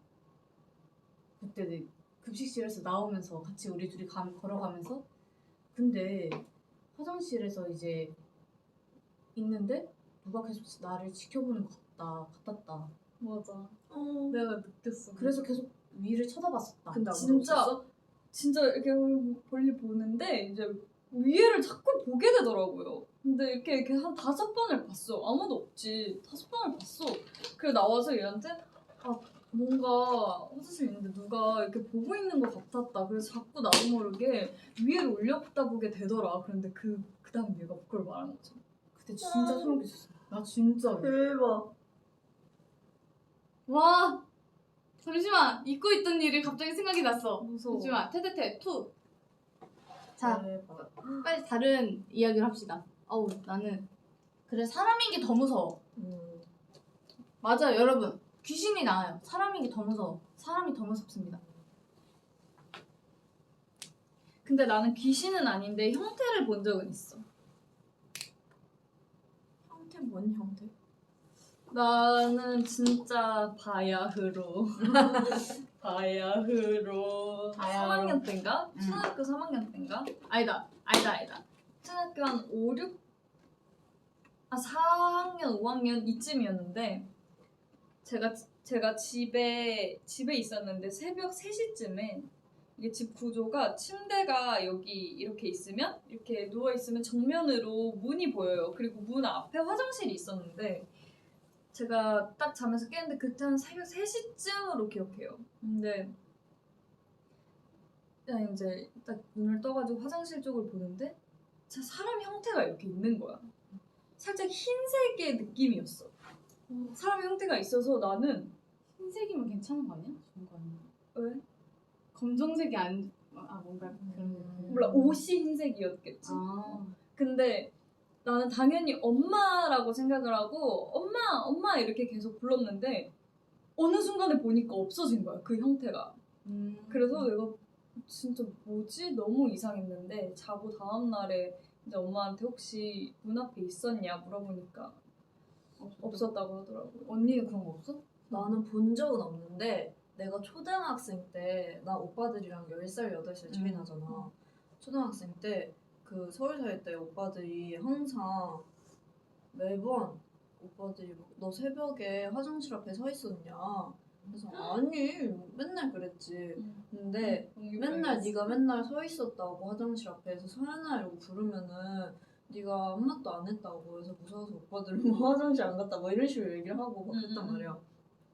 그때 급식실에서 나오면서 같이 우리 둘이 걸어가면서 근데 화장실에서 이제 있는데 누가 계속 나를 지켜보는 것 같았다. 맞아. 어. 내가 느꼈어. 그래서 계속 위를 쳐다봤었다. 근데 아무도 진짜 없었어? 진짜 이렇게 멀리 보는데 이제 위에를 자꾸 보게 되더라고요. 근데 이렇게 한 5번을 봤어. 아무도 없지. 5번을 봤어. 그래 나와서 얘한테 뭔가 화장실 있는데 누가 이렇게 보고 있는 것 같았다. 그래서 자꾸 나도 모르게 위에를 올려다보게 되더라. 그런데 그 다음 얘가 그걸 말한 거죠. 그때 진짜 소름 끼쳤어. 나 진짜. 대박. 와 잠시만 잊고 있던 일이 갑자기 생각이 났어. 무서워. 잠시만 테테테 투. 자 대박. 빨리 다른 이야기를 합시다. 어우 나는 그래 사람인 게 더 무서워. 맞아요 여러분 귀신이 나아요. 사람인 게 더 무서워. 사람이 더 무섭습니다. 근데 나는 귀신은 아닌데 형태를 본 적은 있어. 형태 뭔 형태? 나는 진짜 바야흐로 바야흐로 바야흐로. 3학년 때인가? 초등학교 3학년 때인가? 아니다 초등학교 한 5, 6? 4학년, 5학년 이쯤이었는데 제가 집에 있었는데 새벽 3시쯤에 이게 집 구조가 침대가 여기 이렇게 있으면 이렇게 누워있으면 정면으로 문이 보여요. 그리고 문 앞에 화장실이 있었는데 제가 딱 잠에서 깼는데 그때 한 새벽 3시쯤으로 기억해요. 근데 그냥 이제 딱 눈을 떠가지고 화장실 쪽을 보는데 진짜 사람 형태가 이렇게 있는 거야. 살짝 흰색의 느낌이었어. 사람 형태가 있어서 나는 흰색이면 괜찮은 거 아니야? 좋은 거 아니야? 왜? 검정색이 뭔가 그런 몰라 옷이 흰색이었겠지. 근데 나는 당연히 엄마라고 생각을 하고 엄마 이렇게 계속 불렀는데 어느 순간에 보니까 없어진 거야 그 형태가. 그래서 내가 진짜 뭐지? 너무 이상했는데 자고 다음날에 이제 엄마한테 혹시 문 앞에 있었냐 물어보니까 없었다고 하더라고. 언니는 그런 거 없어? 나는 본 적은 없는데 내가 초등학생 때 나 오빠들이랑 10살, 8살 차이 나잖아. 초등학생 때 그 서울 살 때 오빠들이 항상 매번 오빠들이 막, 너 새벽에 화장실 앞에 서 있었냐? 그래서 아니 맨날 그랬지. 근데 맨날 네가 맨날 서 있었다고 화장실 앞에서 서연아 이러고 부르면은 네가 아무 말도 안 했다고 해서 무서워서 오빠들은 뭐 화장실 안 갔다 뭐 이런 식으로 얘기를 하고 막 그랬단 말이야.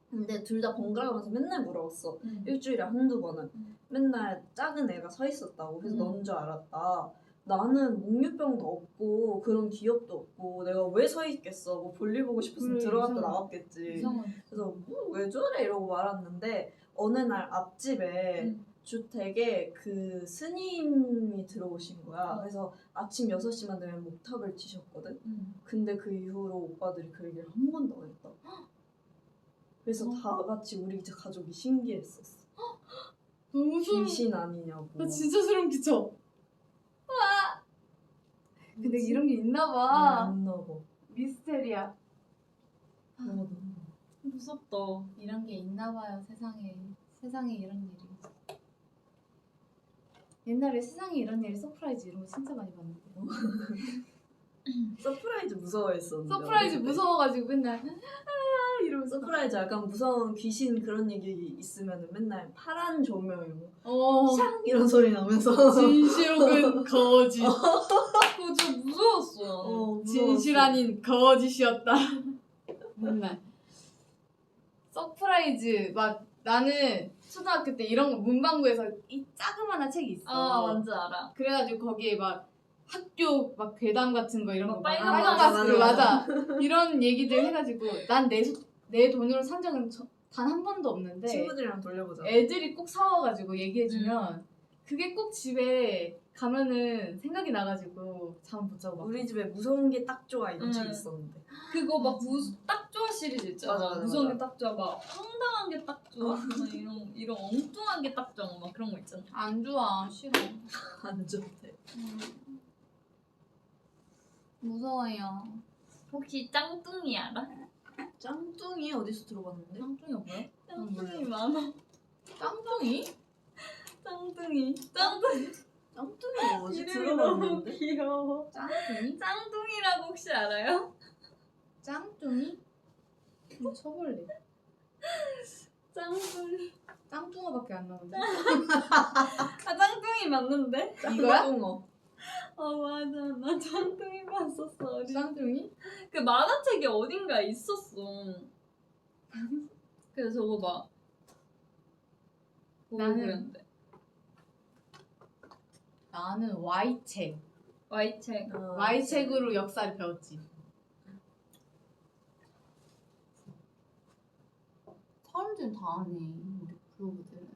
근데 둘 다 번갈아 가면서 맨날 물어봤어. 일주일에 한두 번은. 맨날 작은 애가 서 있었다고. 그래서 넌 줄 알았다. 나는 목류병도 없고 그런 기억도 없고 내가 왜 서 있겠어. 뭐 볼일 보고 싶어서 들어갔다 나왔겠지. 이상한. 그래서 왜 저래 이러고 말았는데 어느 날 앞집에 주택에 그 스님이 들어오신 거야. 그래서 아침 6시만 되면 목탑을 치셨거든. 근데 그 이후로 오빠들이 그 얘기를 한 번도 안 했다. 그래서 다 같이 우리 이제 가족이 신기했었어. 너무 소름. 귀신 아니냐고. 나 진짜 소름 끼쳐. 근데 이런 게 있나 봐. 안 나고. 미스테리야. 무섭다. 이런 게 있나 봐요 세상에. 세상에 이런 일이. 옛날에 세상에 이런 일이 서프라이즈 이런 거 진짜 많이 봤는데. 서프라이즈 무서워했었는데. 서프라이즈 어릴 때. 무서워가지고 맨날 이러면서. 서프라이즈 약간 무서운 귀신 그런 얘기 있으면 맨날 파란 조명이고 샹 이런 소리 나면서 진실 혹은 거짓. 그거 진짜 무서웠어. 무서웠어. 진실 아닌 거짓이었다. 맨날 서프라이즈 막 나는 초등학교 때 이런 거 문방구에서 이 자그마한 책이 있어. 뭔지 알아. 그래가지고 거기에 막 학교 막 괴담 같은 거 이런 막 거 빨간 빨간 맞아, 마스크 맞아. 맞아. 이런 얘기들 해가지고 난 내 돈으로 산 적은 단 한 번도 없는데 친구들이랑 돌려보자. 애들이 꼭 사와가지고 얘기해주면 그게 꼭 집에 가면은 생각이 나가지고 잠 못 자고 막. 우리 집에 무서운 게 딱 좋아 이런 책 응. 있었는데. 그거 막 딱 좋아 시리즈 있잖아. 맞아. 무서운 게 딱 좋아. 막 황당한 게 딱 좋아. 막 이런 엉뚱한 게 딱 좋아. 막 그런 거 있잖아. 안 좋아 싫어. 안 좋대. 무서워요. 혹시 짱뚱이 알아? 짱뚱이 어디서 들어봤는데? 짱뚱이가 뭐야? 짱뚱이 많아. 짱뚱이? 짱뚱이. 짱뚱이 뭐지? 이름이 너무 들어봤는데? 귀여워. 짱뚱이? 짱뚱이라고 혹시 알아요? 짱뚱이? 좀 쳐볼래. 짱뚱이. 짱뚱어밖에 안 나오는데. 짱뚱이 맞는데? 이거야? 짱뚱어. 맞아. 나 짱뚱이 봤었어. 어릴 짱뚱이? 그 만화책이 어딘가에 있었어. 그래서 저거 봐. 나는 Y책. Y책. 어, Y책으로 역사를 배웠지. 사람들은 다 아네. 우리 프로브들은.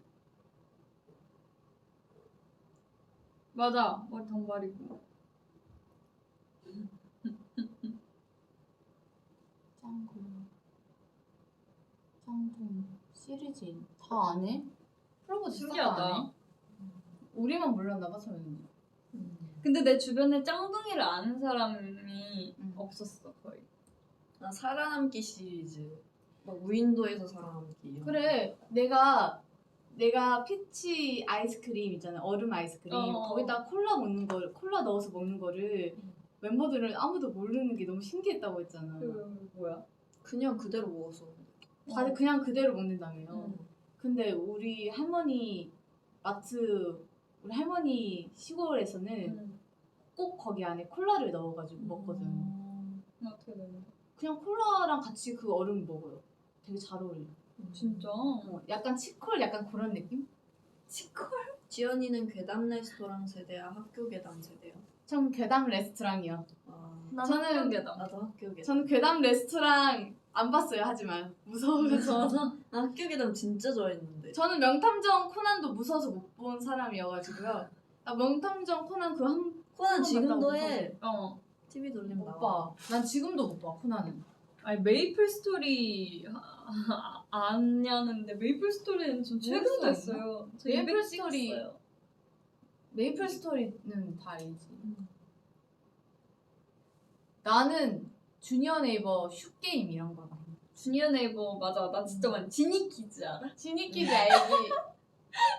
맞아. 머리 단발이고. 짱구, 시리즈 다 아네? 프로브들 신기하다. 다 아네? 우리만 몰랐나 봐, 저희는. 근데 내 주변에 짱둥이를 아는 사람이 없었어 거의. 나 살아남기 시리즈. 막 무인도에서 살아남기. 그래, 내가 피치 아이스크림 있잖아, 얼음 아이스크림. 거기다가 콜라 넣어서 먹는 거를 멤버들은 아무도 모르는 게 너무 신기했다고 했잖아. 그 뭐야? 그냥 그대로 먹었어. 다들 그냥 그대로 먹는다며요. 근데 우리 할머니 시골에서는 꼭 거기 안에 콜라를 넣어가지고 먹거든. 어떻게 되는? 그냥 콜라랑 같이 그 얼음 먹어요. 되게 잘 어울려. 진짜? 약간 치콜 약간 그런 느낌? 지연이는 괴담 레스토랑 세대야, 학교 괴담 세대야. 전 괴담 레스토랑이요. 저는 게다. 나도 학교 괴담. 저는 괴담 레스토랑 안 봤어요. 하지만 무서워서. 나 학교 괴담 진짜 좋아했는데. 저는 명탐정 코난도 무서워서 못 본 사람이어가지고요. 나 명탐정 코난 코난 지금도 봤다고 해. TV 돌리면 못 나와. 봐. 난 지금도 못 봐. 코난은. 아니 메이플 스토리 아냐는데 메이플 스토리는 좀 최근 수가 됐어요. 저 메이플 200 스토리. 찍었어요. 메이플 스토리는 다 알지. 나는 주니어 네이버 슈게임 이런 거 봐. 주니어 네이버 맞아. 나 진짜 많이 지니키즈 알아? 지니키즈 알지?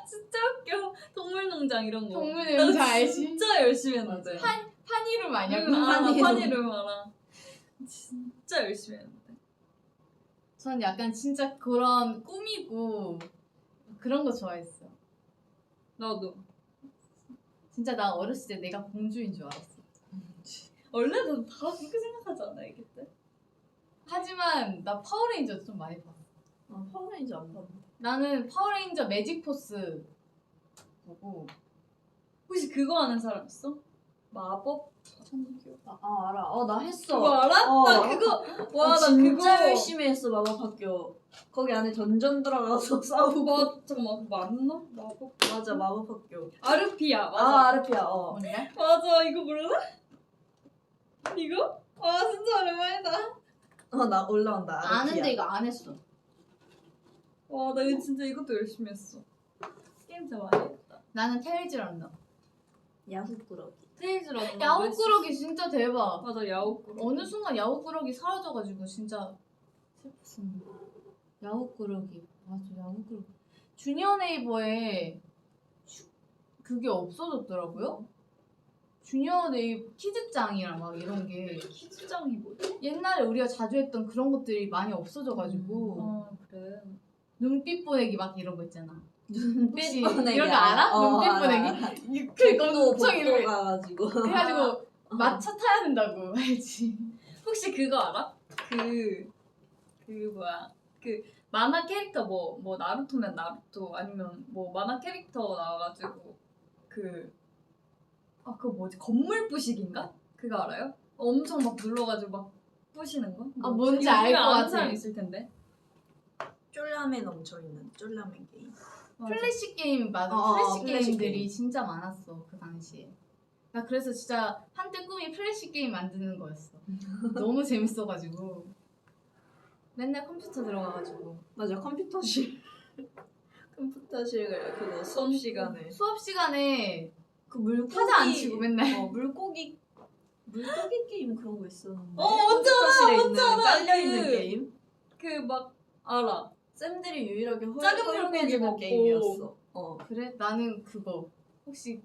진짜 웃겨. 동물농장 이런 거. 동물농장 나 알지? 진짜 열심히 했는데. 판이룸 아니야? 판이룸 알아. 진짜 열심히 했는데. 전 약간 진짜 그런 꾸미고 그런 거 좋아했어. 나도. 진짜 나 어렸을 때 내가 공주인 줄 알았어. 원래는 다 그렇게 생각하지 않아 이게 때? 하지만 나 파워레인저 좀 많이 봤어. 파워레인저 안 봤는데. 나는 파워레인저 매직포스 보고 혹시 그거 아는 사람 있어? 마법 천국교. 알아. 나 했어. 그거 알아? 나 그거 와 나 진짜 그거 열심히 했어, 마법학교. 거기 안에 던전 들어가서 싸우고. 잠깐만 그거 맞나? 마법 맞아, 마법학교. 아르피아 맞아. 아르피아. 뭔데? 맞아 이거 몰라? 이거? 와 진짜 오랜만이다. 나 올라온다. 아르피아. 아는데 이거 안 했어. 와 나 이거 진짜 이것도 열심히 했어. 게임 진짜 많이 했다. 나는 테일즈 런너. 야후꾸러기. 테이즈로 야후꾸러기 진짜 대박. 맞아 야후꾸러기. 어느 순간 야후꾸러기 사라져가지고 진짜 슬펐습니다. 야후꾸러기. 맞아, 야후꾸러기. 주니어 네이버에 그게 없어졌더라고요. 주니어 네이버 키즈짱이랑 막 이런 게 키즈장이 뭐지? 옛날에 우리가 자주 했던 그런 것들이 많이 없어져가지고 그래. 눈빛 보내기 막 이런 거 있잖아. 혹시 보내기 이런 거 알아? 눈빛 알아. 보내기? 그러니까 엄청 복도 이렇게 가가지고. 그래가지고 마차 타야 된다고 알지? 혹시 그거 알아? 뭐야 그 만화 캐릭터 뭐 나루토면 나루토 아니면 뭐 만화 캐릭터 나와가지고 그거 뭐지 건물 부식인가? 그거 알아요? 엄청 막 눌러가지고 막 부시는 거? 아, 뭔지 알 것 아는 같아. 사람 있을 텐데. 쫄라맨 넘쳐있는 쫄라맨 게임. 맞아. 플래시 게임 맞아. 플래시 플래시 게임들이 게임. 진짜 많았어 그 당시에. 나 그래서 진짜 한때 꿈이 플래시 게임 만드는 거였어. 너무 재밌어가지고 맨날 컴퓨터 들어가가지고 맞아, 컴퓨터실. 컴퓨터실 그거 수업 시간에. 수업 시간에 그 물고기. 타자 안 치고 맨날 물고기 게임 그런 거 있었는데. 뭔지 컴퓨터실에 뭔지 있는 알아. 깔려있는 게임. 그 막 알아. 쌤들이 유일하게 작은 물고기 허용해주는 먹고. 게임이었어. 그래? 나는 그거 혹시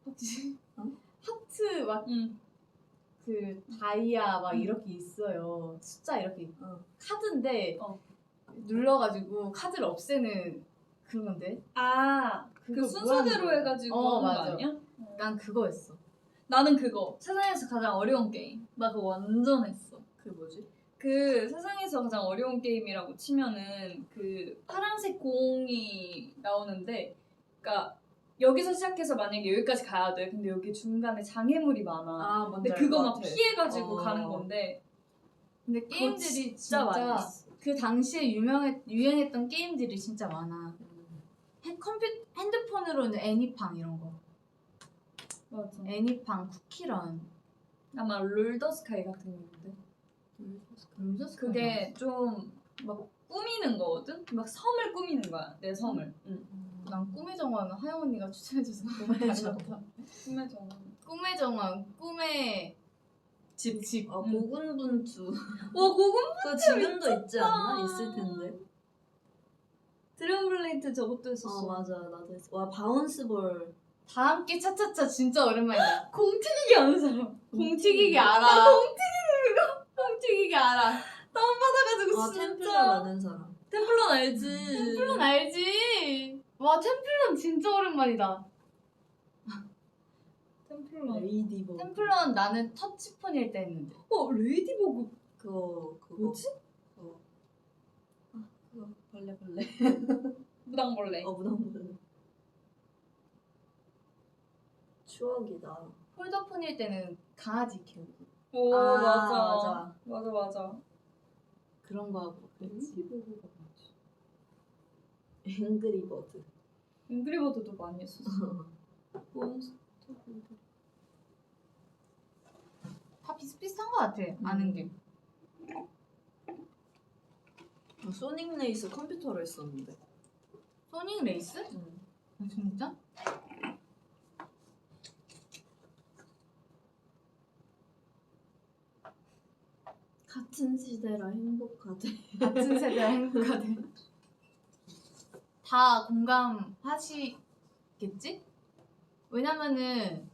응? 하트 막 응. 그 다이아 막 이렇게 있어요. 숫자 이렇게 카드인데 눌러가지고 카드를 없애는 그런 건데. 그 그거 순서대로 뭐하는 해가지고 거야? 하는 거 맞아. 아니야? 난 그거였어. 나는 그거 세상에서 가장 어려운 게임. 나 그거 완전 했어. 그게 뭐지? 그 세상에서 가장 어려운 게임이라고 치면은 그 파란색 공이 나오는데, 그러니까 여기서 시작해서 만약에 여기까지 가야 돼. 근데 여기 중간에 장애물이 많아. 뭔지 근데 알 그거 것 막 같아. 피해가지고 가는 건데. 근데 그거 게임들이 진짜 많이 했어. 그 당시에 유행했던 게임들이 진짜 많아. 핸드폰으로는 애니팡 이런 거. 맞아. 애니팡, 쿠키런. 아마 롤더스카이 같은 건데. 그게 좀 막 꾸미는 거거든? 막 섬을 꾸미는 거야, 내 섬을. 난 꿈의 정원은 하영 언니가 추천해줘서 꿈의 정원. 꿈의 정원. 꿈의 정원, 꿈의 집. 아 고군분투. 고군 그거 지금도 있지 않나? 있을 텐데. 드래곤블레이드 저것도 했었어. 맞아 나도 했어. 와 바운스볼. 다 함께 차차차 진짜 오랜만이다. 공튀기기 아는 사람. 공튀기기 알아. 공튀기기 알아. 다운받아가지고 아 진짜. 템플러 아는 사람. 템플런 알지. 템플런 알지? 와 템플런 진짜 오랜만이다. 템플런. 레이디버. 템플런 나는 터치폰일 때 했는데. 레이디버그 그거 뭐지? 그거. 아 그거 벌레. 무당벌레. 무당벌레. 추억이다. 폴더폰일 때는 강아지 키우기. 오 맞아. 맞아. 그런 거 하고 그랬지. 앵그리버드. 잉그리버드도 많이 했었어. 다 비슷비슷한 거 같아. 아는 게. 소닉 레이스 컴퓨터로 했었는데. 소닉 레이스? 아, 진짜? 같은 시대라 행복하대. 같은 세대와 행복하대. 다 공감하시겠지? 왜냐면은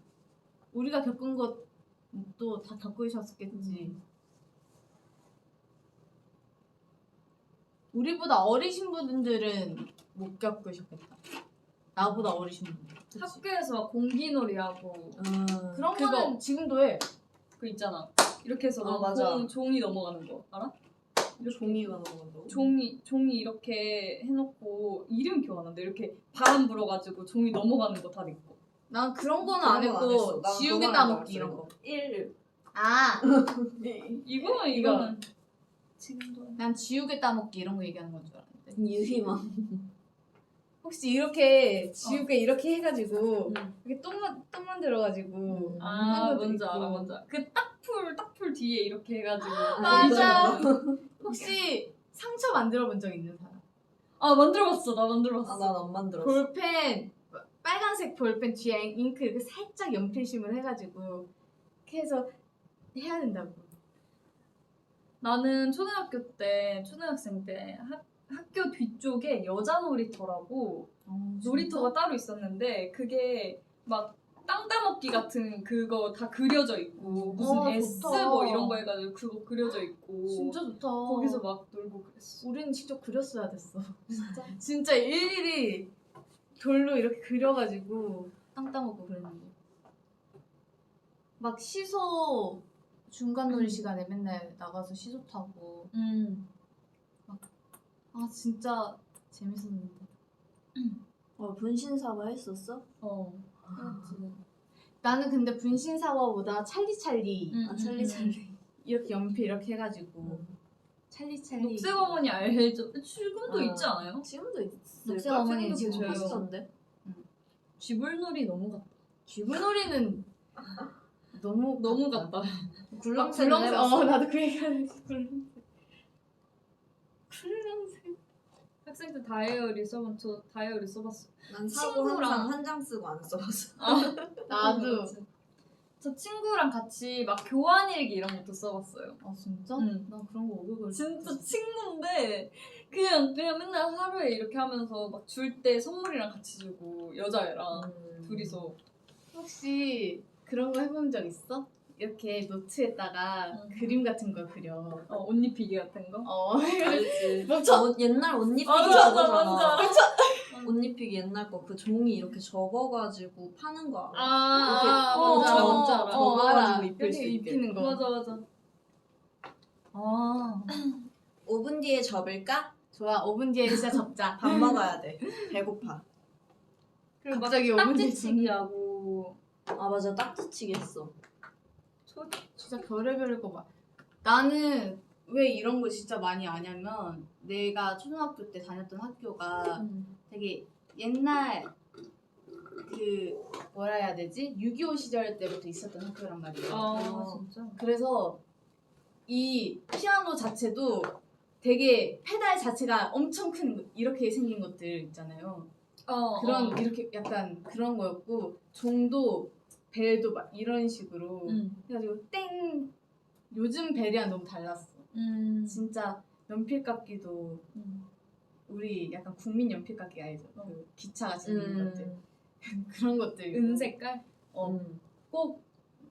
우리가 겪은 것도 다 겪으셨겠지. 우리보다 어리신 분들은 못 겪으셨겠다. 나보다 어리신 분들. 그치? 학교에서 막 공기놀이하고 그런 그거. 거는 지금도 해. 그 있잖아. 이렇게 해서 맞아. 종이 넘어가는 거 알아? 종이가 넘어간다고? 종이 이렇게 해놓고 이름 기억 안 나는데 이렇게 바람 불어가지고 종이 넘어가는 거 다 있고. 난 그런 거는 안 그런 거안 했고 했어. 난 지우개 그거만 따먹기 알았어, 이런 이거. 거. 1. 아, 이거는 지금도 난 지우개 따먹기 이런 거 얘기하는 건 줄 알았는데. 유희망. 혹시 이렇게 지우개 이렇게 해가지고 응. 이렇게 똥 만들어가지고 아 것도 뭔지 있고. 알아 뭔지 알아. 그 딱풀 뒤에 이렇게 해가지고 맞아. 혹시 상처 만들어 본 적 있는 사람? 아 만들어봤어 나 만들어봤어. 난 안 만들었어. 볼펜 빨간색 볼펜 뒤에 잉크 이렇게 살짝 연필심을 해가지고 이렇게 해서 해야 된다고. 나는 초등학생 때 학교 뒤쪽에 여자 놀이터라고 놀이터가 따로 있었는데 그게 막 땅 따먹기 같은 그거 다 그려져 있고 무슨 S 좋다. 뭐 이런 거 해가지고 그거 그려져 있고 진짜 좋다. 거기서 막 놀고 그랬어. 우리는 직접 그렸어야 됐어. 진짜? 진짜 일일이 돌로 이렇게 그려가지고 땅 따먹고 그랬는데 막 시소 중간놀이 시간에 맨날 나가서 시소 타고 아 진짜 재밌었는데. 분신사바 했었어? 그렇지. 나는 근데 분신사과보다 찰리찰리 찰리. 이렇게 연필 이렇게 해가지고 찰리찰리 녹색 어머니 알죠? 지금도 아. 있지 않아요? 지금도 있을 녹색 어머니 지금도 지금 계셔요. 했었는데. 쥐불놀이 너무 같다. 쥐불놀이는 너무 같다. 굴렁쇠 굴렁쇠 해봤어. 나도 그 얘기하는 굴렁쇠 학생 때 다이어리 써봤어. 난 사고 친구랑- 항상 한 장 쓰고 안 써봤어. 나도 저 친구랑 같이 막 교환일기 이런 것도 써봤어요. 아 진짜? 응. 나 그런 거 500을 진짜 친구인데 그냥 맨날 하루에 이렇게 하면서 막 줄 때 선물이랑 같이 주고 여자애랑 둘이서 혹시 그런 거 해본 적 있어? 이렇게 노트에다가 그림 같은 거 그려. 옷 입히기 같은 거. 알지. 멈춰. 옛날 옷 입히기 맞아, 저거잖아. 맞아. 옷 입히기 옛날 거 그 종이 이렇게 접어가지고 파는 거 알아? 아, 뭔지 알아, 뭔지 알아. 접어가지고 입힐 수 이렇게 있게. 입히는 거. 맞아. 아, 5분 뒤에 접을까? 좋아. 5분 뒤에 진짜 접자. 밥 먹어야 돼. 배고파. 그리고 막 갑자기 5분 뒤에 딱지치기 하고. 아 맞아 딱지치기 했어. 진짜 별의별 거 봐. 나는 왜 이런 걸 진짜 많이 아냐면 내가 초등학교 때 다녔던 학교가 되게 옛날 그 뭐라 해야 되지? 6.25 시절 때부터 있었던 학교란 말이에요. 아 진짜? 그래서 이 피아노 자체도 되게 페달 자체가 엄청 큰 이렇게 생긴 것들 있잖아요. 그런 이렇게 약간 그런 거였고 종도 벨도 막 이런 식으로 해가지고 땡 요즘 벨이랑 너무 달랐어. 진짜 연필깎이도 우리 약간 국민 연필깎이 알죠? 그 기차같이 생긴 것들 그런 것들 은색깔? 꼭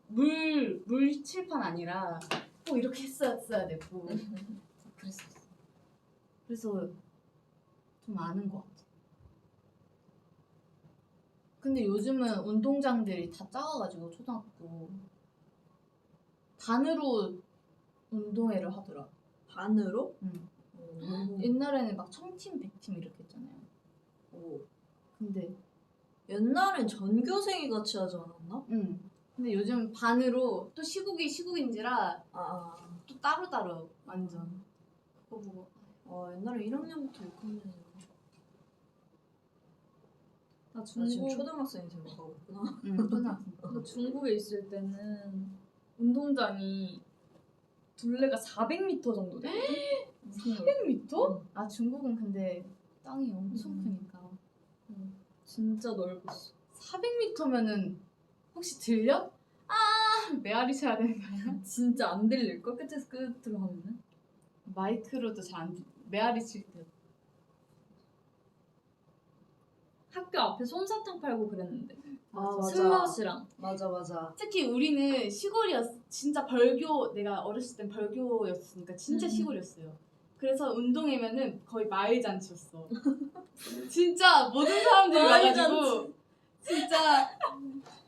물 칠판 아니라 꼭 이렇게 했어야 되고 그랬었어. 그래서 좀 아는 것 같아. 근데 요즘은 운동장들이 다 작아가지고 초등학교 반으로 운동회를 하더라. 반으로? 응. 오. 옛날에는 막 1000팀, 100팀 이렇게 했잖아요. 오. 근데 옛날엔 전교생이 같이 하지 않았나? 근데 요즘 반으로 또 시국인지라 아. 또 따로따로 완전 그거 보고 옛날에 1학년부터 6학년이었나? 나 나 지금 중국 초등학생이 생각하고 있구나. 초등학생 나 중국에 있을 때는 운동장이 둘레가 400m 정도 돼. 400m? 아 중국은 근데 땅이 엄청 크니까 진짜 넓었어. 400m면은 혹시 들려? 아 메아리 쳐야 되는 거 아니야? 진짜 안 들릴걸? 끝에서 끝으로 하면은? 마이크로도 잘 안 들려. 메아리 칠 때. 학교 앞에 솜사탕 팔고 그랬는데. 맞아. 슬럿이랑. 맞아. 특히 우리는 진짜 내가 어렸을 땐 벌교였으니까 진짜 시골이었어요. 그래서 운동회면은 거의 마을 잔치였어. 진짜 모든 사람들이 마을 와가지고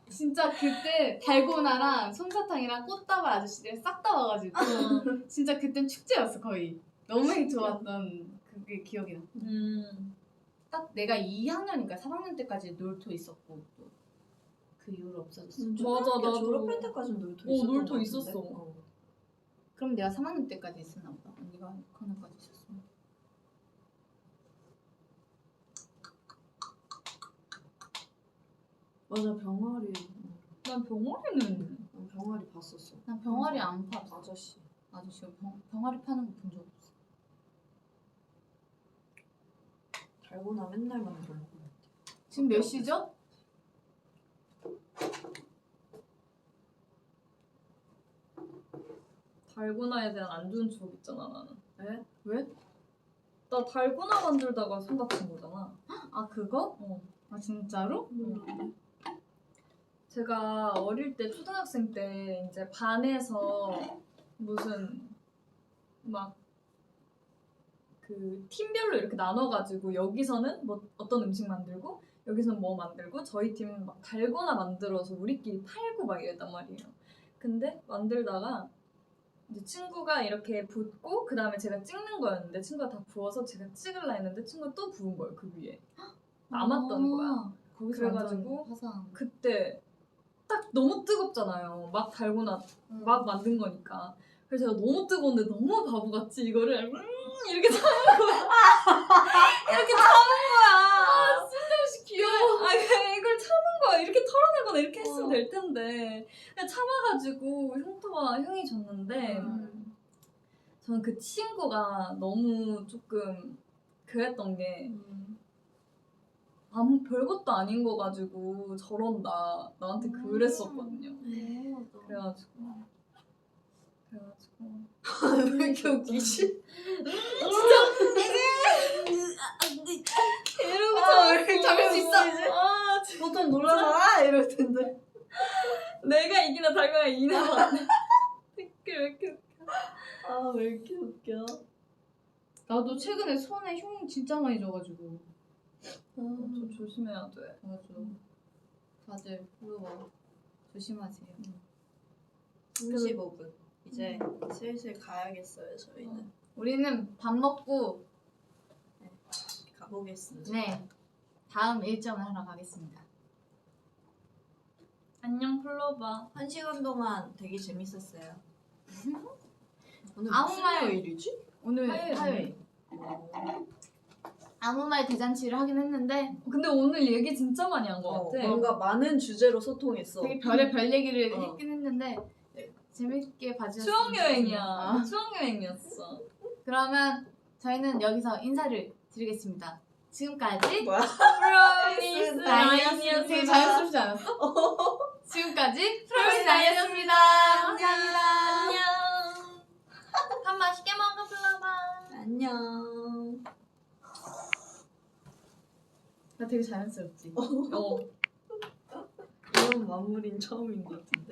진짜 그때 달고나랑 솜사탕이랑 꽃다발 아저씨들 싹 다 와가지고 진짜 그땐 축제였어 거의. 너무 좋았던 그게 기억이 나. 딱 내가 2학년인가 3학년 때까지 놀토 있었고 또 그 이후로 없어졌어. 맞아, 나도. 졸업할 때까지는 놀토 어, 있었던 놀토 것 같은데? 있었어. 그럼 내가 3학년 때까지 있었나 보다. 언니가 6학년까지 있었어. 맞아, 병아리. 난 병아리는 병아리 봤었어. 난 병아리 안 파. 아저씨. 아저씨가 병아리 파는 거 본 적 없어. 달고나 맨날 만들어 먹고. 지금 몇 시죠? 달고나에 대한 안 좋은 추억 있잖아 나는. 왜? 왜? 나 달고나 만들다가 손 다친 거잖아. 아 그거? 아 진짜로? 제가 어릴 때 초등학생 때 이제 반에서 무슨 막 그 팀별로 이렇게 나눠가지고 여기서는 뭐 어떤 음식 만들고 여기서는 뭐 만들고 저희 팀은 막 달고나 만들어서 우리끼리 팔고 막 이랬단 말이에요. 근데 만들다가 이제 친구가 이렇게 붓고 그 다음에 제가 찍는 거였는데 친구가 다 부어서 제가 찍으려 했는데 친구가 또 부은 거예요 그 위에. 남았던 거야. 거기서 그래가지고 완전 화상. 그때 딱 너무 뜨겁잖아요. 막 달고나 막 만든 거니까. 그래서 제가 너무 뜨거운데 너무 바보같이 이거를 이렇게 참은 거야. 이렇게 참은 거야. 혹시 귀여워. 그냥 이걸 참은 거야. 이렇게 털어내거나 이렇게 했으면 될 텐데. 그냥 참아가지고 형이 졌는데 저는 그 친구가 너무 조금 그랬던 게 아무 별것도 아닌 거 가지고 저런다 나한테 그랬었거든요. 그래가지고 왜 이렇게 웃기지? 이러고서 왜 이렇게 잡을 수 있어? 아 보통 놀라잖아 이럴 텐데. 내가 이기나 달고나 이기나 봤네. 댓글 왜 이렇게 왜 이렇게 웃겨? 나도 최근에 손에 흉 진짜 많이 져가지고. 좀 조심해야 돼. 맞아. 다들 플로워 조심하세요. 35분. 이제 슬슬 가야겠어요 저희는. 우리는 밥 먹고 가보겠습니다. 네 다음 일정을 하러 가겠습니다. 안녕 플로바. 1시간 동안 되게 재밌었어요. 오늘 아무 무슨 말- 요일이지? 오늘 화요일. 화요일. 아무 말 대잔치를 하긴 했는데 근데 오늘 얘기 진짜 많이 한 것 같아. 뭔가 많은 주제로 소통했어. 되게 별의별 얘기를 어. 했긴 했는데 재밌게 봐주셨으면 추억 여행이야. 좋겠습니다. 추억 여행이었어. 그러면 저희는 여기서 인사를 드리겠습니다. 지금까지 뭐야? 프로미스 되게 나인이었습니다. 자연스럽지 않았어? 지금까지 프로미스 나이였습니다. 감사합니다. 안녕. 밥 맛있게 먹어 플라바. 안녕. 나 되게 자연스럽지? 어. 이런 마무리는 처음인 것 같은데.